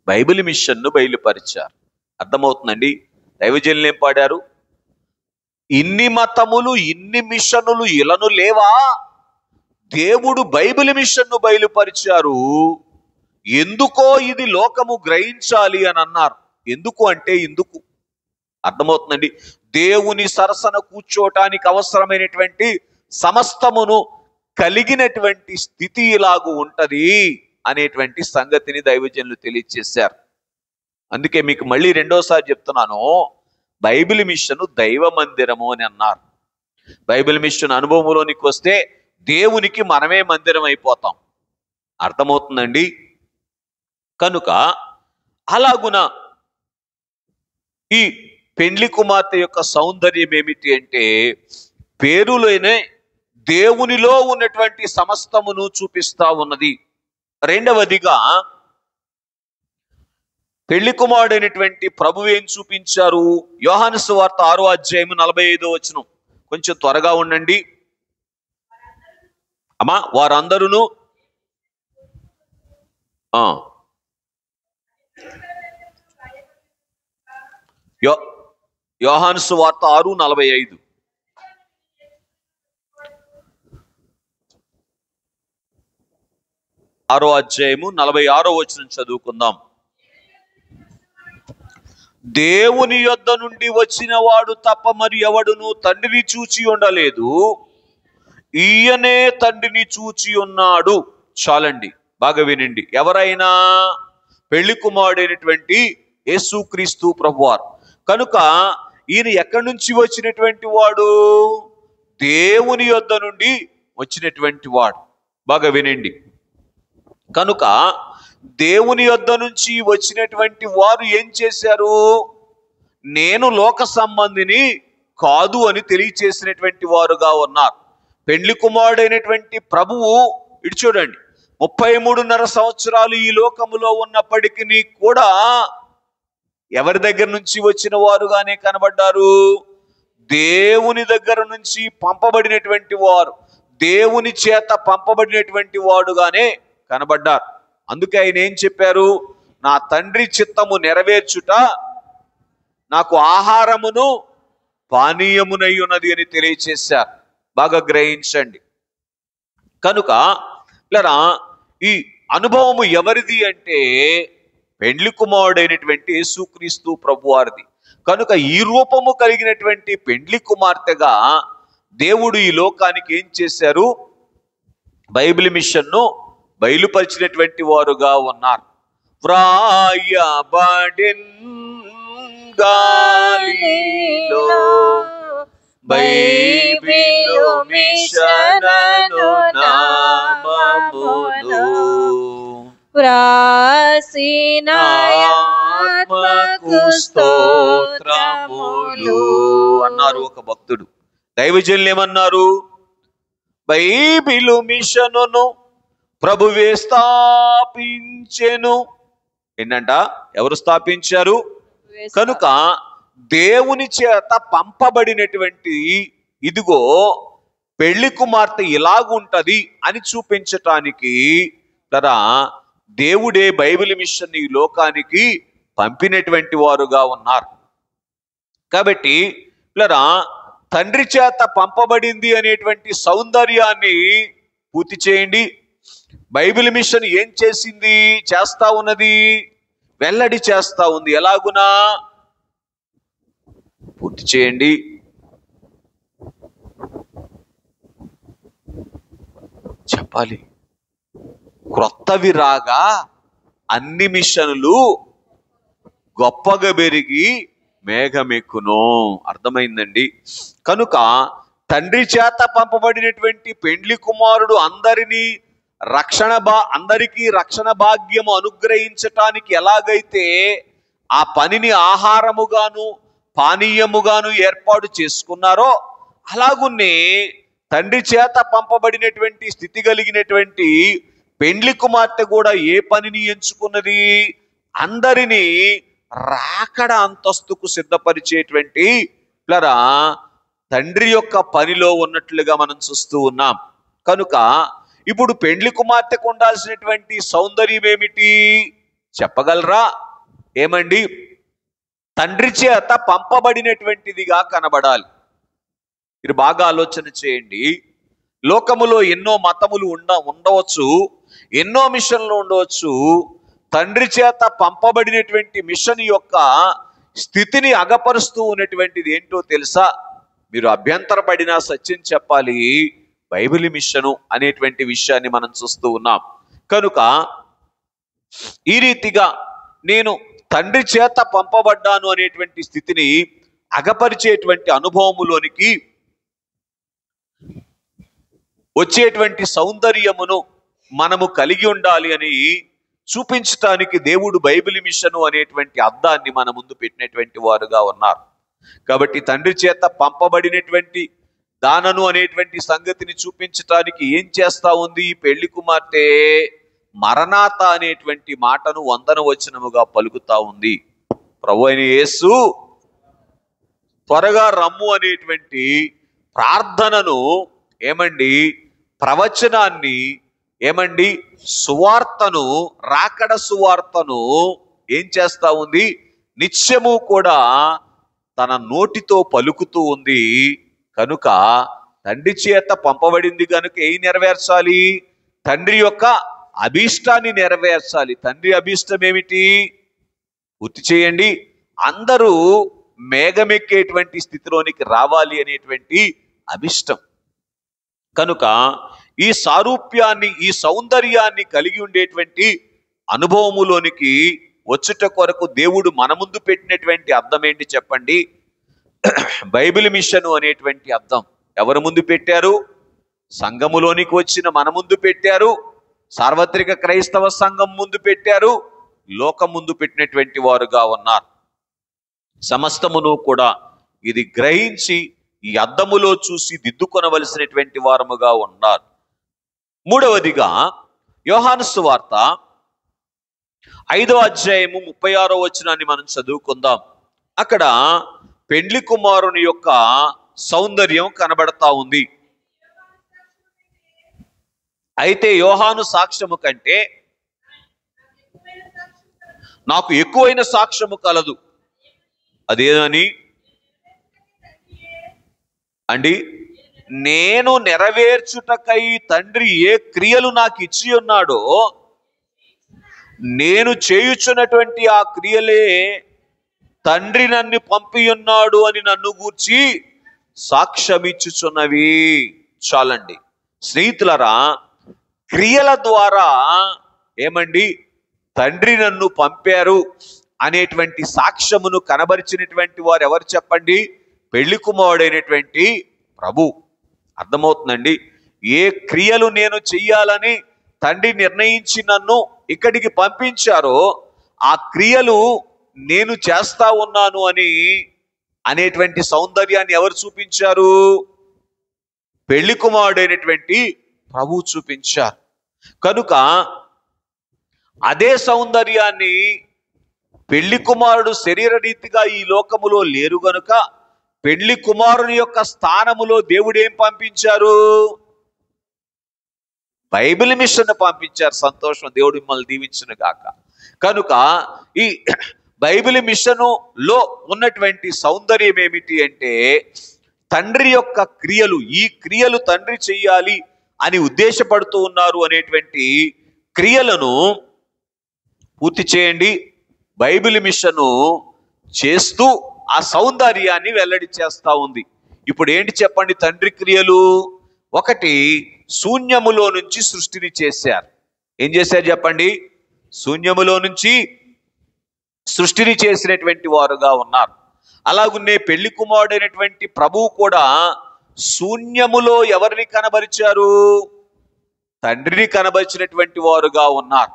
బైబిల్ మిషన్ను బయలుపరిచారు. అర్థమవుతుందండి? దైవజనులు ఏం పాడారు? ఇన్ని మతములు, ఇన్ని మిషనులు ఇలను లేవా? దేవుడు బైబిల్ మిషన్ను బయలుపరిచారు. ఎందుకో ఇది లోకము గ్రహించాలి అని అన్నారు. ఎందుకు అంటే ఇందుకు. అర్థమవుతుందండి? దేవుని సరసన కూర్చోటానికి అవసరమైనటువంటి సమస్తమును కలిగినటువంటి స్థితి ఇలాగూ ఉంటది అనేటువంటి సంగతిని దైవజనులు తెలియచేశారు. అందుకే మీకు మళ్ళీ రెండోసారి చెప్తున్నాను, బైబిల్ మిషన్ దైవ మందిరము అని అన్నారు. బైబిల్ మిషన్ అనుభవంలోనికి వస్తే దేవునికి మనమే మందిరం అయిపోతాం. అర్థమవుతుందండి? కనుక అలాగున ఈ పెండ్లి కుమార్తె యొక్క సౌందర్యం ఏమిటి అంటే, పేరులోనే దేవునిలో ఉన్నటువంటి సమస్తమును చూపిస్తా ఉన్నది. రెండవదిగా పెళ్లి కుమారుడైనటువంటి ప్రభువు ఏం చూపించారు? యోహాను సువార్త 6వ అధ్యాయం 45వ వచనం. కొంచెం త్వరగా ఉండండి అమ్మా. వారందరూ యోహాను సువార్త 6:45. 6వ అధ్యాయము 46వ వచనం చదువుకుందాం. దేవుని యొద్ద నుండి వచ్చిన వాడు తప్ప మరి ఎవడును తండ్రిని చూచి ఉండలేదు, ఈయనే తండ్రిని చూచి ఉన్నాడు. చాలండి, బాగా వినండి. ఎవరైనా పెళ్లి కుమారుడైనటువంటి యేసుక్రీస్తు ప్రభువారు. కనుక ఈయన ఎక్కడి నుంచి వచ్చినటువంటి వాడు? దేవుని యొద్ద నుండి వచ్చినటువంటి వాడు. బాగా వినండి. కనుక దేవుని యొద్ద నుంచి వచ్చినటువంటి వారు ఏం చేశారు? నేను లోక సంబంధిని కాదు అని తెలియచేసినటువంటి వారుగా ఉన్నారు. పెండ్లి కుమారుడైనటువంటి ప్రభువు ఇటు చూడండి, 33.5 సంవత్సరాలు ఈ లోకములో ఉన్నప్పటికీ కూడా ఎవరి దగ్గర నుంచి వచ్చిన వారుగానే కనబడ్డారు? దేవుని దగ్గర నుంచి పంపబడినటువంటి వారు, దేవుని చేత పంపబడినటువంటి వాడుగానే కనబడ్డారు. అందుకే ఆయన ఏం చెప్పారు? నా తండ్రి చిత్తము నెరవేర్చుట నాకు ఆహారమును పానీయమునై ఉన్నది అని తెలియచేశారు. బాగా గ్రహించండి. కనుక ఇలా ఈ అనుభవము ఎవరిది అంటే పెండ్లి కుమారుడైనటువంటి యేసుక్రీస్తు ప్రభువారిది. కనుక ఈ రూపము కలిగినటువంటి పెండ్లి కుమార్తెగా దేవుడు ఈ లోకానికి ఏం చేశారు? బైబిల్ మిషన్ను బయలుపరిచినటువంటి వారుగా ఉన్నారు. వ్రాయబడిన్ గాలిలో బైబిల్ మిషనను నామమును వ్రాసిన ఆత్మకు స్తోత్రములు అన్నారు ఒక భక్తుడు. దైవజనులు ఏమన్నారు? బైబిల్ మిషనును ప్రభువే స్థాపించెను. ఏంటంట? ఎవరు స్థాపించారు? కనుక దేవుని చేత పంపబడినటువంటి ఇదిగో పెళ్లి కుమార్తె ఇలాగుంటది అని చూపించటానికి కదా దేవుడే బైబిల్ మిషన్ ఈ లోకానికి పంపినటువంటి వారుగా ఉన్నారు. కాబట్టి ఇలా తండ్రి చేత పంపబడింది అనేటువంటి సౌందర్యాన్ని పూర్తి చేయండి. బైబిల్ మిషన్ ఏం చేసింది, చేస్తా ఉన్నది, వెల్లడి చేస్తా ఉంది. ఎలాగునా పూర్తి చేయండి. చెప్పాలి. క్రొత్తవి రాగా అన్ని మిషన్లు గొప్పగా పెరిగి మేఘమెక్కును. అర్థమైందండి? కనుక తండ్రి చేత పంపబడినటువంటి పెండ్లి కుమారుడు అందరికీ రక్షణ భాగ్యము అనుగ్రహించటానికి ఎలాగైతే ఆ పనిని ఆహారముగాను పానీయముగాను ఏర్పాటు చేసుకున్నారో, అలాగున్నే తండ్రి చేత పంపబడినటువంటి స్థితి కలిగినటువంటి పెండ్లి కుమార్తె కూడా ఏ పనిని ఎంచుకున్నది? అందరినీ రాకడ అంతస్తుకు సిద్ధపరిచేటువంటి తండ్రి యొక్క పనిలో ఉన్నట్లుగా మనం చూస్తూ ఉన్నాం. కనుక ఇప్పుడు పెండ్లి కుమార్తెకు ఉండాల్సినటువంటి సౌందర్యం ఏమిటి చెప్పగలరా? ఏమండి? తండ్రి చేత పంపబడినటువంటిదిగా కనబడాలి. మీరు బాగా ఆలోచన చేయండి. లోకములో ఎన్నో మతములు ఉండవచ్చు, ఎన్నో మిషన్లు ఉండవచ్చు. తండ్రి చేత పంపబడినటువంటి మిషన్ యొక్క స్థితిని అగపరుస్తూ ఉన్నటువంటిది ఏంటో తెలుసా? మీరు అభ్యంతరపడినా సత్యం చెప్పాలి, బైబిల్ మిషను అనేటువంటి విషయాన్ని మనం చూస్తూ ఉన్నాం. కనుక ఈ రీతిగా నేను తండ్రి చేత పంపబడ్డాను అనేటువంటి స్థితిని అగపరిచేటువంటి అనుభవములోనికి వచ్చేటువంటి సౌందర్యమును మనము కలిగి ఉండాలి అని చూపించటానికి దేవుడు బైబిల్ మిషను అనేటువంటి అద్దాన్ని మన ముందు పెట్టినటువంటి వారుగా ఉన్నారు. కాబట్టి తండ్రి చేత పంపబడినటువంటి దానను అనేటువంటి సంగతిని చూపించటానికి ఏం చేస్తా ఉంది ఈ పెళ్లి కుమార్తె? మరణాత అనేటువంటి మాటను 100వ వచనముగా పలుకుతా ఉంది. ప్రభువైన యేసు త్వరగా రమ్ము అనేటువంటి ప్రార్థనను ఏమండి, ప్రవచనాన్ని ఏమండి, సువార్తను, రాకడ సువార్తను ఏం చేస్తా ఉంది? నిత్యము కూడా తన నోటితో పలుకుతూ ఉంది. కనుక తండ్రి చేత పంపబడింది కనుక ఏం నెరవేర్చాలి? తండ్రి యొక్క అభీష్టాన్ని నెరవేర్చాలి. తండ్రి అభీష్టం ఏమిటి? పూర్తి చేయండి. అందరూ మేఘమెక్కేటువంటి స్థితిలోనికి రావాలి అనేటువంటి అభీష్టం. కనుక ఈ సారూప్యాన్ని, ఈ సౌందర్యాన్ని కలిగి ఉండేటువంటి అనుభవములోనికి వచ్చుట కొరకు దేవుడు మన ముందు పెట్టినటువంటి అర్థం ఏంటి చెప్పండి? బైబిల్ మిషను అనేటువంటి అర్థం ఎవరి ముందు పెట్టారు? సంఘములోనికి వచ్చిన మన ముందు పెట్టారు, సార్వత్రిక క్రైస్తవ సంఘం ముందు పెట్టారు, లోకం ముందు పెట్టినటువంటి వారుగా ఉన్నారు. సమస్తమును కూడా ఇది గ్రహించి ఈ అద్దములో చూసి దిద్దుకొనవలసినటువంటి వారముగా ఉన్నారు. మూడవదిగా యోహాను సువార్త 5వ అధ్యాయము 36వ వచనాన్ని మనం చదువుకుందాం. అక్కడ పెండ్లి కుమారుని యొక్క సౌందర్యం కనబడతా ఉంది. అయితే యోహాను సాక్ష్యము కంటే నాకు ఎక్కువైన సాక్ష్యము కలదు. అదేదని అండి, నేను నెరవేర్చుటకై తండ్రి ఏ క్రియలు నాకు ఇచ్చి ఉన్నాడో నేను చేయుచున్నటువంటి ఆ క్రియలే తండ్రి నన్ను పంపి ఉన్నాడు అని నన్ను గూర్చి సాక్ష్యమిచ్చుచున్నవి. చాలండి స్నేహితులరా, క్రియల ద్వారా ఏమండి తండ్రి నన్ను పంపారు అనేటువంటి సాక్ష్యమును కనబరిచినటువంటి వారు ఎవరు చెప్పండి? పెళ్లి కుమారుడైనటువంటి ప్రభు. అర్థమవుతుందండి? ఏ క్రియలు నేను చెయ్యాలని తండ్రి నిర్ణయించి నన్ను ఇక్కడికి పంపించారో ఆ క్రియలు నేను చేస్తా ఉన్నాను అనేటువంటి సౌందర్యాన్ని ఎవరు చూపించారు? పెళ్లి కుమారుడైనటువంటి ప్రభు చూపించారు. కనుక అదే సౌందర్యాన్ని పెళ్లి కుమారుడు శరీర రీతిగా ఈ లోకములో లేరు గనుక పెళ్లి కుమారుని యొక్క స్థానములో దేవుడు ఏం పంపించారు? బైబిల్ మిషన్ పంపించారు. సంతోషం, దేవుడు మిమ్మల్ని దీవించును గాక. కనుక ఈ బైబిల్ మిషను లో ఉన్నటువంటి సౌందర్యం ఏమిటి అంటే, తండ్రి యొక్క క్రియలు, ఈ క్రియలు తండ్రి చెయ్యాలి అని ఉద్దేశపడుతూ ఉన్నారు అనేటువంటి క్రియలను పూర్తి చేయండి. బైబిల్ మిషను చేస్తూ ఆ సౌందర్యాన్ని వెల్లడి చేస్తా ఉంది. ఇప్పుడు ఏంటి చెప్పండి? తండ్రి క్రియలు ఒకటి, శూన్యములో నుంచి సృష్టిని చేశారు. ఏం చేశారు చెప్పండి? శూన్యములో నుంచి సృష్టిని చేసినటువంటి వారుగా ఉన్నారు. అలాగున్నే పెళ్లి కుమారుడైనటువంటి ప్రభువు కూడా శూన్యములో ఎవరిని కనబరిచారు? తండ్రిని కనబరిచినటువంటి వారుగా ఉన్నారు.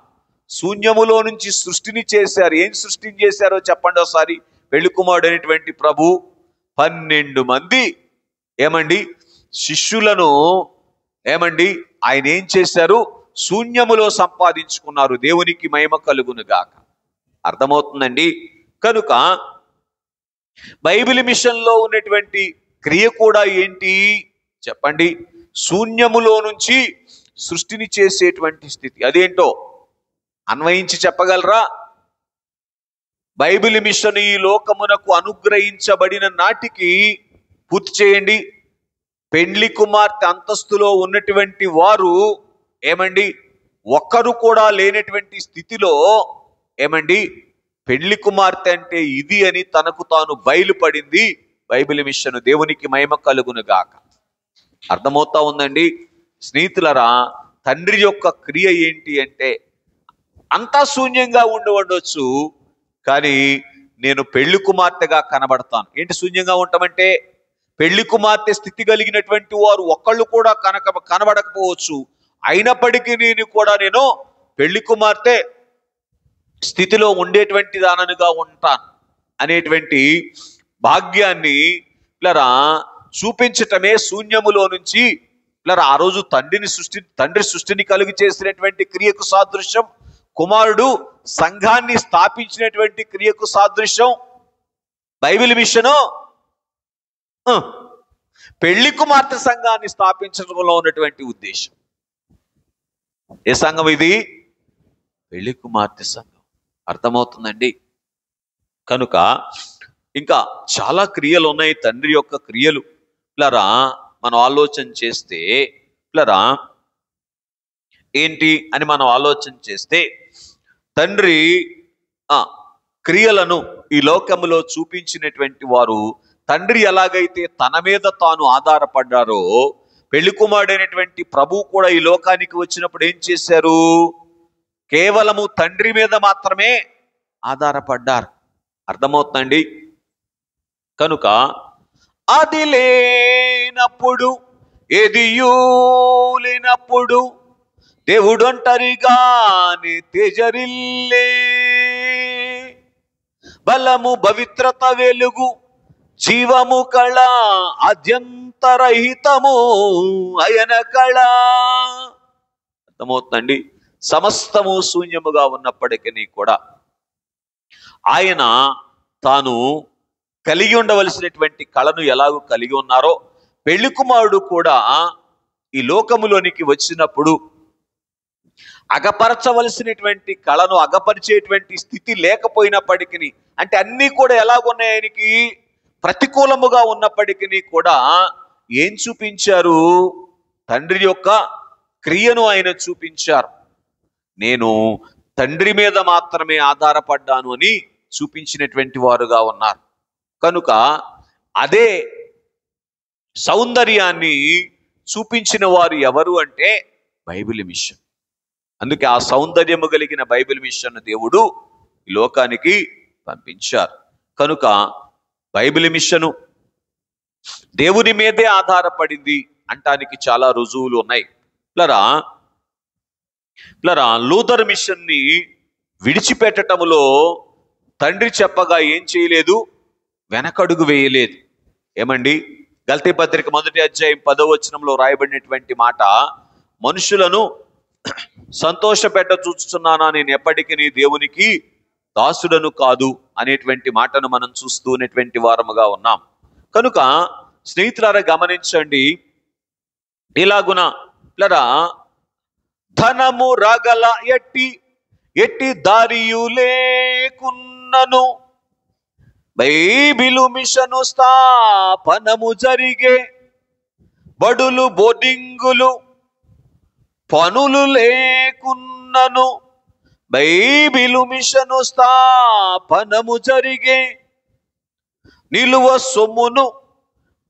శూన్యములో నుంచి సృష్టిని చేశారు. ఏం సృష్టిని చేశారో చెప్పండి ఒకసారి. పెళ్లి కుమారుడైనటువంటి ప్రభు 12 మంది శిష్యులను ఆయన ఏం చేశారు? శూన్యములో సంపాదించుకున్నారు. దేవునికి మహిమ కలుగును గాక. అర్థమవుతుందండి? కనుక బైబిల్ మిషన్లో ఉన్నటువంటి క్రియ కూడా ఏంటి చెప్పండి? శూన్యములో నుంచి సృష్టిని చేసేటువంటి స్థితి. అదేంటో అన్వయించి చెప్పగలరా? బైబిల్ మిషన్ ఈ లోకమునకు అనుగ్రహించబడిన నాటికి పూర్తి చేయండి. పెండ్లి కుమార్తె అంతస్తులో ఉన్నటువంటి వారు ఒక్కరు కూడా లేనటువంటి స్థితిలో పెండ్లి కుమార్తె అంటే ఇది అని తనకు తాను బయలుపడింది బైబిల్ మిషన్. దేవునికి మహిమ కలుగును గాక. అర్థమవుతా ఉందండి స్నేహితులరా? తండ్రి యొక్క క్రియ ఏంటి అంటే, అంతా శూన్యంగా ఉండవచ్చు, కానీ నేను పెళ్లి కుమార్తెగా కనబడతాను. ఏంటి శూన్యంగా ఉంటామంటే, పెళ్లి కుమార్తె స్థితి కలిగినటువంటి వారు ఒక్కళ్ళు కూడా కనబడకపోవచ్చు, అయినప్పటికీ నేను పెళ్లి కుమార్తె స్థితిలో ఉండేటువంటి దాననుగా ఉంటాను అనేటువంటి భాగ్యాన్ని చూపించటమే శూన్యములో నుంచి ఆ రోజు తండ్రి సృష్టిని కలుగు చేసినటువంటి క్రియకు సాదృశ్యం. కుమారుడు సంఘాన్ని స్థాపించినటువంటి క్రియకు సాదృశ్యం. బైబిల్ మిషను పెళ్లి కుమార్తె సంఘాన్ని స్థాపించడంలో ఉన్నటువంటి ఉద్దేశం. ఏ సంఘం ఇది? పెళ్లి కుమార్తె సంఘం. అర్థమవుతుందండి? కనుక ఇంకా చాలా క్రియలు ఉన్నాయి, తండ్రి యొక్క క్రియలు. మనం ఆలోచన చేస్తే ఏంటి అని మనం ఆలోచన చేస్తే, తండ్రి క్రియలను ఈ లోకములో చూపించినటువంటి వారు, తండ్రి ఎలాగైతే తన మీద తాను ఆధారపడ్డారో, పెళ్లి కుమారుడైనటువంటి ప్రభువు కూడా ఈ లోకానికి వచ్చినప్పుడు ఏం చేశారు? కేవలము తండ్రి మీద మాత్రమే ఆధారపడ్డారు. అర్థమవుతుందండి? కనుక అది లేనప్పుడు, ఏదియూ లేనప్పుడు దేవుడు ఒంటరిగానే తేజరిల్లే. బలము, పవిత్రత, వెలుగు, జీవము, కళ, ఆద్యంతరహితము అయన కళ. అర్థమవుతుందండి? సమస్తము శూన్యముగా ఉన్నప్పటికీ కూడా ఆయన తాను కలిగి ఉండవలసినటువంటి కళను ఎలాగూ కలిగి ఉన్నారో, పెళ్లి కుమారుడు కూడా ఈ లోకములోనికి వచ్చినప్పుడు అగపరచవలసినటువంటి కళను అగపరిచేటువంటి స్థితి లేకపోయినప్పటికీ, అంటే అన్నీ కూడా ఎలాగున్నాయి, ఆయనకి ప్రతికూలముగా ఉన్నప్పటికీ కూడా ఏం చూపించారు? తండ్రి యొక్క క్రియను ఆయన చూపించారు. నేను తండ్రి మీద మాత్రమే ఆధారపడ్డాను అని చూపించినటువంటి వారుగా ఉన్నారు. కనుక అదే సౌందర్యాన్ని చూపించిన వారు ఎవరు అంటే బైబిల్ మిషన్. అందుకే ఆ సౌందర్యము కలిగిన బైబిల్ మిషన్ దేవుడు ఈ లోకానికి పంపించారు. కనుక బైబిల్ మిషను దేవుని మీదే ఆధారపడింది అంటానికి చాలా రుజువులు ఉన్నాయి. లూథర్ మిషన్ని విడిచిపెట్టటములో తండ్రి చెప్పగా ఏం చేయలేదు, వెనకడుగు వేయలేదు. గలతీ పత్రిక 1వ అధ్యాయం 10వ వచనంలో రాయబడినటువంటి మాట, మనుషులను సంతోషపెట్ట చూస్తున్నానా, నేను ఎప్పటికీ దేవునికి దాసుడను కాదు అనేటువంటి మాటను మనం చూస్తూనేటువంటి వారముగా ఉన్నాం. కనుక స్నేహితులారా గమనించండి, ఇలాగున పిల్లరా ధనము రగల ఎట్టి దారియు లేకున్నను బైబిలు మిషను స్థాపనము జరిగే బడులు బోర్డింగులు పనులు లేకున్నను బైబిలు మిషను స్థాపనము జరిగే నిలువ సొమ్మును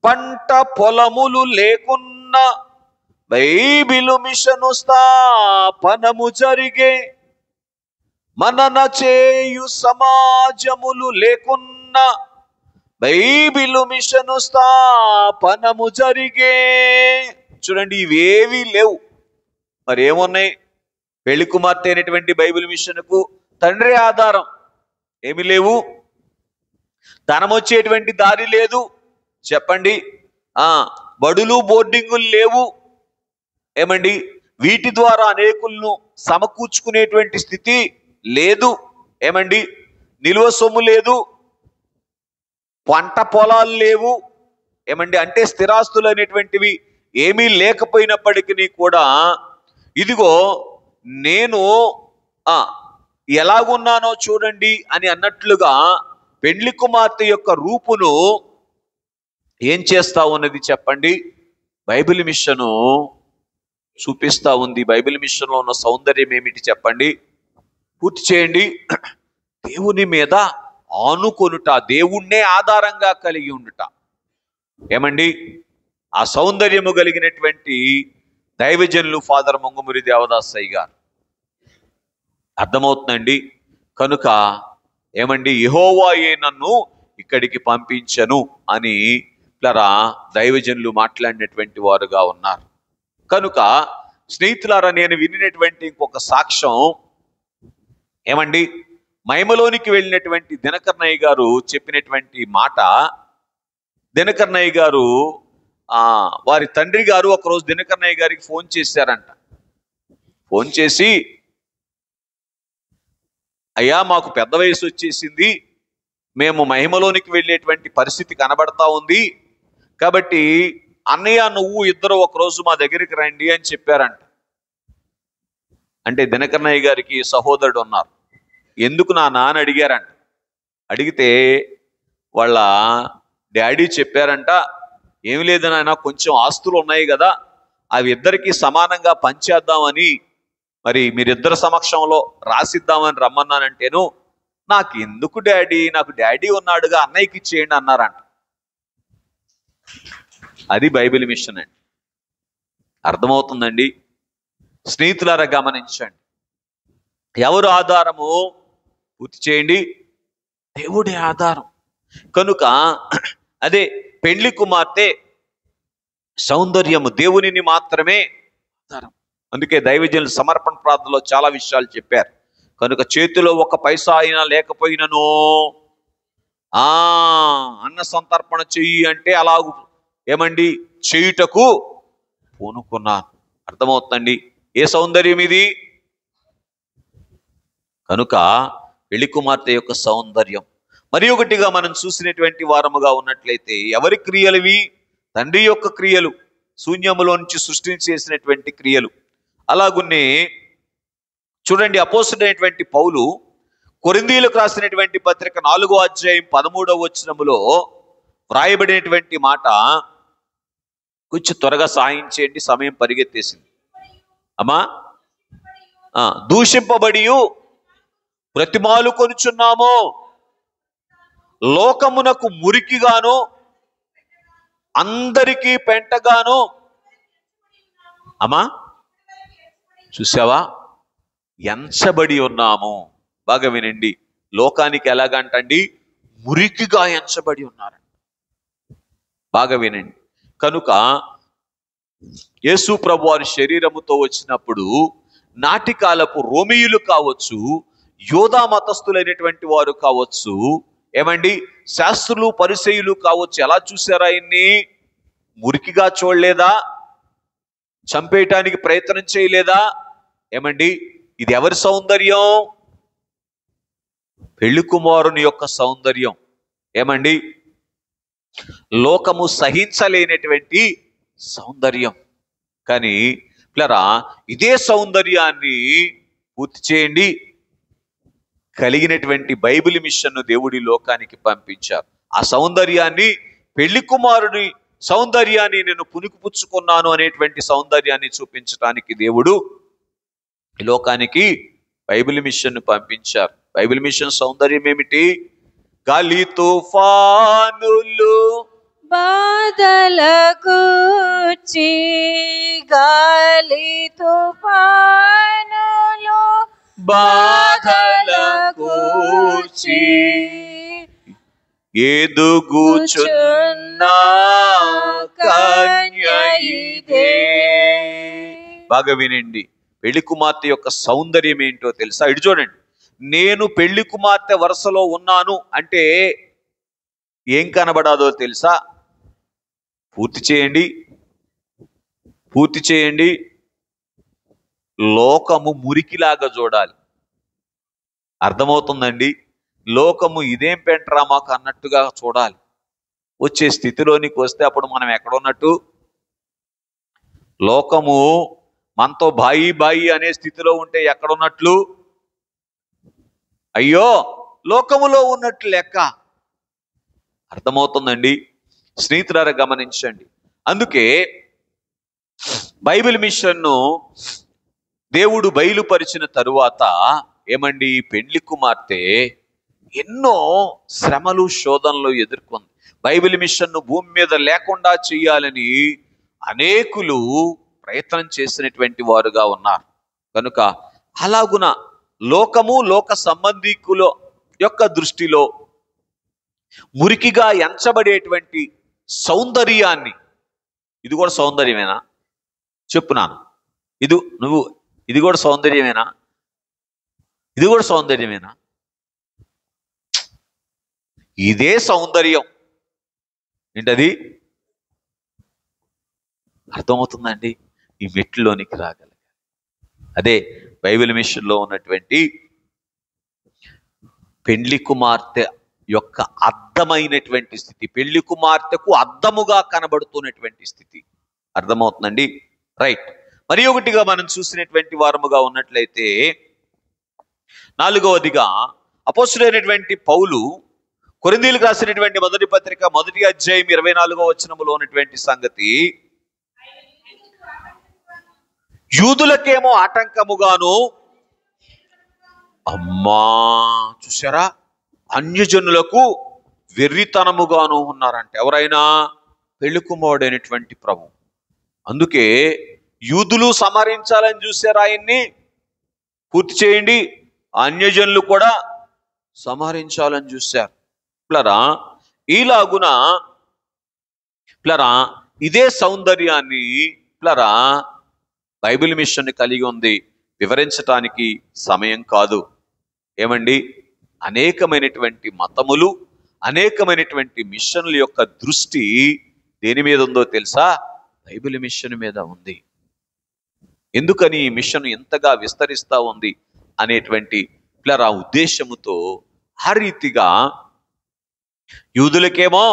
పంట పొలములు లేకున్న బైబిలు మిషను స్థాపనము జరిగే మనన చేయు సమాజములు లేకున్న బైబిలు మిషను స్థాపనము జరిగే. చూడండి, ఇవేవి లేవు. మరి ఏమున్నాయి? పెళ్లి కుమార్తె అయినటువంటి బైబిల్ మిషన్కు తండ్రి ఆధారం. ఏమి లేవు. ధనం వచ్చేటువంటి దారి లేదు. చెప్పండి. బడులు బోర్డింగులు లేవు. ఏమండి? వీటి ద్వారా అనేకులను సమకూర్చుకునేటువంటి స్థితి లేదు. ఏమండి? నిల్వ సొమ్ము లేదు, పంట పొలాలు లేవు. ఏమండి? అంటే స్థిరాస్తులు అనేటువంటివి ఏమీ లేకపోయినప్పటికీ కూడా ఇదిగో నేను ఎలాగున్నానో చూడండి అని అన్నట్లుగా పెండ్లి కుమార్తె యొక్క రూపును ఏం చేస్తా ఉన్నది చెప్పండి? బైబిల్ మిషను చూపిస్తా ఉంది. బైబిల్ మిషన్లో ఉన్న సౌందర్యం ఏమిటి చెప్పండి? పూర్తి చేయండి. దేవుని మీద ఆనుకొనుట, దేవుణ్ణే ఆధారంగా కలిగి ఉండుట. ఏమండి? ఆ సౌందర్యము కలిగినటువంటి దైవజనులు ఫాదర్ మంగుమూరి దేవదాసయ్య గారు. అర్థమవుతుందండి? కనుక ఏమండి, యెహోవాయే నన్ను ఇక్కడికి పంపించను అని దైవజనులు మాట్లాడినటువంటి వారుగా ఉన్నారు. కనుక స్నేహితులారా, నేను వినినటువంటి ఇంకొక సాక్ష్యం ఏమండి, మహిమలోనికి వెళ్ళినటువంటి దినకర్ణయ్య గారు చెప్పినటువంటి మాట. దినకర్ణయ్య గారు వారి తండ్రి గారు ఒకరోజు దినకర్ణయ్య గారికి ఫోన్ చేశారంట. ఫోన్ చేసి, అయ్యా మాకు పెద్ద వయసు వచ్చేసింది, మేము మహిమలోనికి వెళ్ళేటువంటి పరిస్థితి కనబడతా ఉంది, కాబట్టి అన్నయ్య నువ్వు ఇద్దరు ఒకరోజు మా దగ్గరికి రండి అని చెప్పారంట. అంటే దినకర్ణయ్య గారికి సహోదరుడు ఉన్నారు. ఎందుకు నాన్న అని అడిగారంట. అడిగితే వాళ్ళ డాడీ చెప్పారంట, ఏమి లేదు నాయన, కొంచెం ఆస్తులు ఉన్నాయి కదా, అవి ఇద్దరికి సమానంగా పంచేద్దామని మరి మీరిద్దరు సమక్షంలో రాసిద్దామని రమ్మన్నానంటేను, నాకు ఎందుకు డాడీ, నాకు డాడీ ఉన్నాడుగా, అన్నయ్యకి ఇచ్చేయండి అన్నారంట. అది బైబిల్ మిషన్ అండి. అర్థమవుతుందండి? స్నేహితులారా గమనించండి, ఎవరు ఆధారము? పూర్తి చేయండి, దేవుడే ఆధారం. కనుక అదే పెండ్లి కుమార్తె సౌందర్యము దేవునిని మాత్రమే ఆధారం. అందుకే దైవజనులు సమర్పణ ప్రార్థనలో చాలా విషయాలు చెప్పారు. కనుక చేతిలో ఒక పైసా అయినా లేకపోయినను అన్న సంతర్పణ చెయ్యి అంటే అలాగూ ఏమండి చేయుటకు పూనుకున్నాను. అర్థమవుతుందండి? ఏ సౌందర్యం ఇది? కనుక పెళ్లి కుమార్తె యొక్క సౌందర్యం. మరి ఒకటిగా మనం చూసినటువంటి వారముగా ఉన్నట్లయితే ఎవరి క్రియలువి? తండ్రి యొక్క క్రియలు, శూన్యములో నుంచి సృష్టించేసినటువంటి క్రియలు. అలాగున్నే చూడండి, అపోస్తలుడైనటువంటి పౌలు కొరింథీయులకు రాసినటువంటి పత్రిక 4వ అధ్యాయం 13వ వచనములో వ్రాయబడినటువంటి మాట కొంచెం త్వరగా సాయం చేయండి, సమయం పరిగెత్తేసింది. అమ్మా, దూషింపబడియు ప్రతిమాలు కొనుచున్నాము, లోకమునకు మురికిగాను అందరికీ పెంటగాను. అమ్మా చూసావా? ఎంచబడి ఉన్నాము. బాగా వినండి, లోకానికి ఎలాగంటండి? మురికిగా ఎంచబడి ఉన్నారు. బాగా వినండి. కనుక యేసు ప్రభు వారి శరీరముతో వచ్చినప్పుడు నాటి కాలపు రోమియులు కావచ్చు, యోధా మతస్థులైనటువంటి వారు కావచ్చు, ఏమండి శాస్త్రులు పరిసయ్యులు కావచ్చు, ఎలా చూసారా? ఆయన్ని మురికిగా చూడలేదా? చంపేయటానికి ప్రయత్నం చేయలేదా? ఏమండి ఇది ఎవరి సౌందర్యం? పెళ్లి కుమారుని యొక్క సౌందర్యం ఏమండి? లోకము సహించలేనటువంటి సౌందర్యం. కానీ పిల్లరా, ఇదే సౌందర్యాన్ని పూర్తి చేయండి కలిగినటువంటి బైబిల్ మిషన్ను దేవుడి లోకానికి పంపించారు. ఆ సౌందర్యాన్ని, పెళ్లి కుమారుని సౌందర్యాన్ని నేను పుణుకుపుచ్చుకున్నాను అనేటువంటి సౌందర్యాన్ని చూపించడానికి దేవుడు ఈ లోకానికి బైబిల్ మిషన్ను పంపించారు. బైబిల్ మిషన్ సౌందర్యం ఏమిటి? గాలి తుఫానులు బాధలకు గాలి తుఫానులు బాధలకు ఎదుగుచున్న కన్య ఇదే. బాగా వినండి, పెళ్లి కుమార్తె యొక్క సౌందర్యం ఏంటో తెలుసా? ఇటు చూడండి, నేను పెళ్లి కుమార్తె వరుసలో ఉన్నాను అంటే ఏం కనబడాదో తెలుసా? పూర్తి చేయండి. లోకము మురికిలాగా చూడాలి. అర్థమవుతుందండి? లోకము ఇదేం పెంటరా మాకు అన్నట్టుగా చూడాలి. వచ్చే స్థితిలోనికి వస్తే అప్పుడు మనం ఎక్కడున్నట్టు? లోకము మనతో బాయి బాయి అనే స్థితిలో ఉంటే ఎక్కడున్నట్లు? అయ్యో, లోకములో ఉన్నట్లు లెక్క. అర్థమవుతుందండి? స్నేహితులారా గమనించండి. అందుకే బైబిల్ మిషన్ను దేవుడు బయలుపరిచిన తరువాత ఏమండి, పెండ్లి కుమార్తె ఎన్నో శ్రమలు శోధనలు ఎదుర్కొంది. బైబిల్ మిషన్ను భూమి మీద లేకుండా చేయాలని అనేకులు ప్రయత్నం చేసినటువంటి వారుగా ఉన్నారు. కనుక అలాగున లోకము, లోక సంబంధికుల యొక్క దృష్టిలో మురికిగా ఎంచబడేటువంటి సౌందర్యాన్ని, ఇది కూడా సౌందర్యమేనా చెప్పున్నాను? ఇది కూడా సౌందర్యమేనా? ఇది కూడా సౌందర్యమేనా? ఇదే సౌందర్యం. ఏంటది? అర్థమవుతుందండి? ఈ మెట్లోనికి రాగలగాలి. అదే బైబిల్ మిషన్లో ఉన్నటువంటి పెండ్లి కుమార్తె యొక్క అద్దమైనటువంటి స్థితి, పెళ్లి కుమార్తెకు అద్దముగా కనబడుతున్నటువంటి స్థితి. అర్థమవుతుందండి? రైట్. మరి ఒకటిగా మనం చూసినటువంటి వారముగా ఉన్నట్లయితే, నాలుగవదిగా అపోస్తులైనటువంటి పౌలు కొరింథీయులకు రాసినటువంటి మొదటి పత్రిక 1వ అధ్యాయం 24వ వచనములో ఉన్నటువంటి సంగతి, యూదులకేమో ఆటంకముగాను, అమ్మా చూసారా, అన్యజనులకు వెర్రితనముగాను ఉన్నారంటే ఎవరైనా? పెళ్లి కుమారుడైనటువంటి ప్రభు. అందుకే యూదులు సంహరించాలని చూశారు ఆయన్ని, పూర్తి చేయండి. అన్యజనులు కూడా సంహరించాలని చూశారు. ఈలాగున ఇదే సౌందర్యాన్ని బైబిల్ మిషన్ కలిగి ఉంది. వివరించటానికి సమయం కాదు. ఏమండి, అనేకమైనటువంటి మతములు, అనేకమైనటువంటి మిషన్ల యొక్క దృష్టి దేని మీద ఉందో తెలుసా? బైబిల్ మిషన్ మీద ఉంది. ఎందుకని ఈ మిషన్ ఎంతగా విస్తరిస్తూ ఉంది అనేటువంటి ఉద్దేశముతో ఆ రీతిగా యూదులకేమో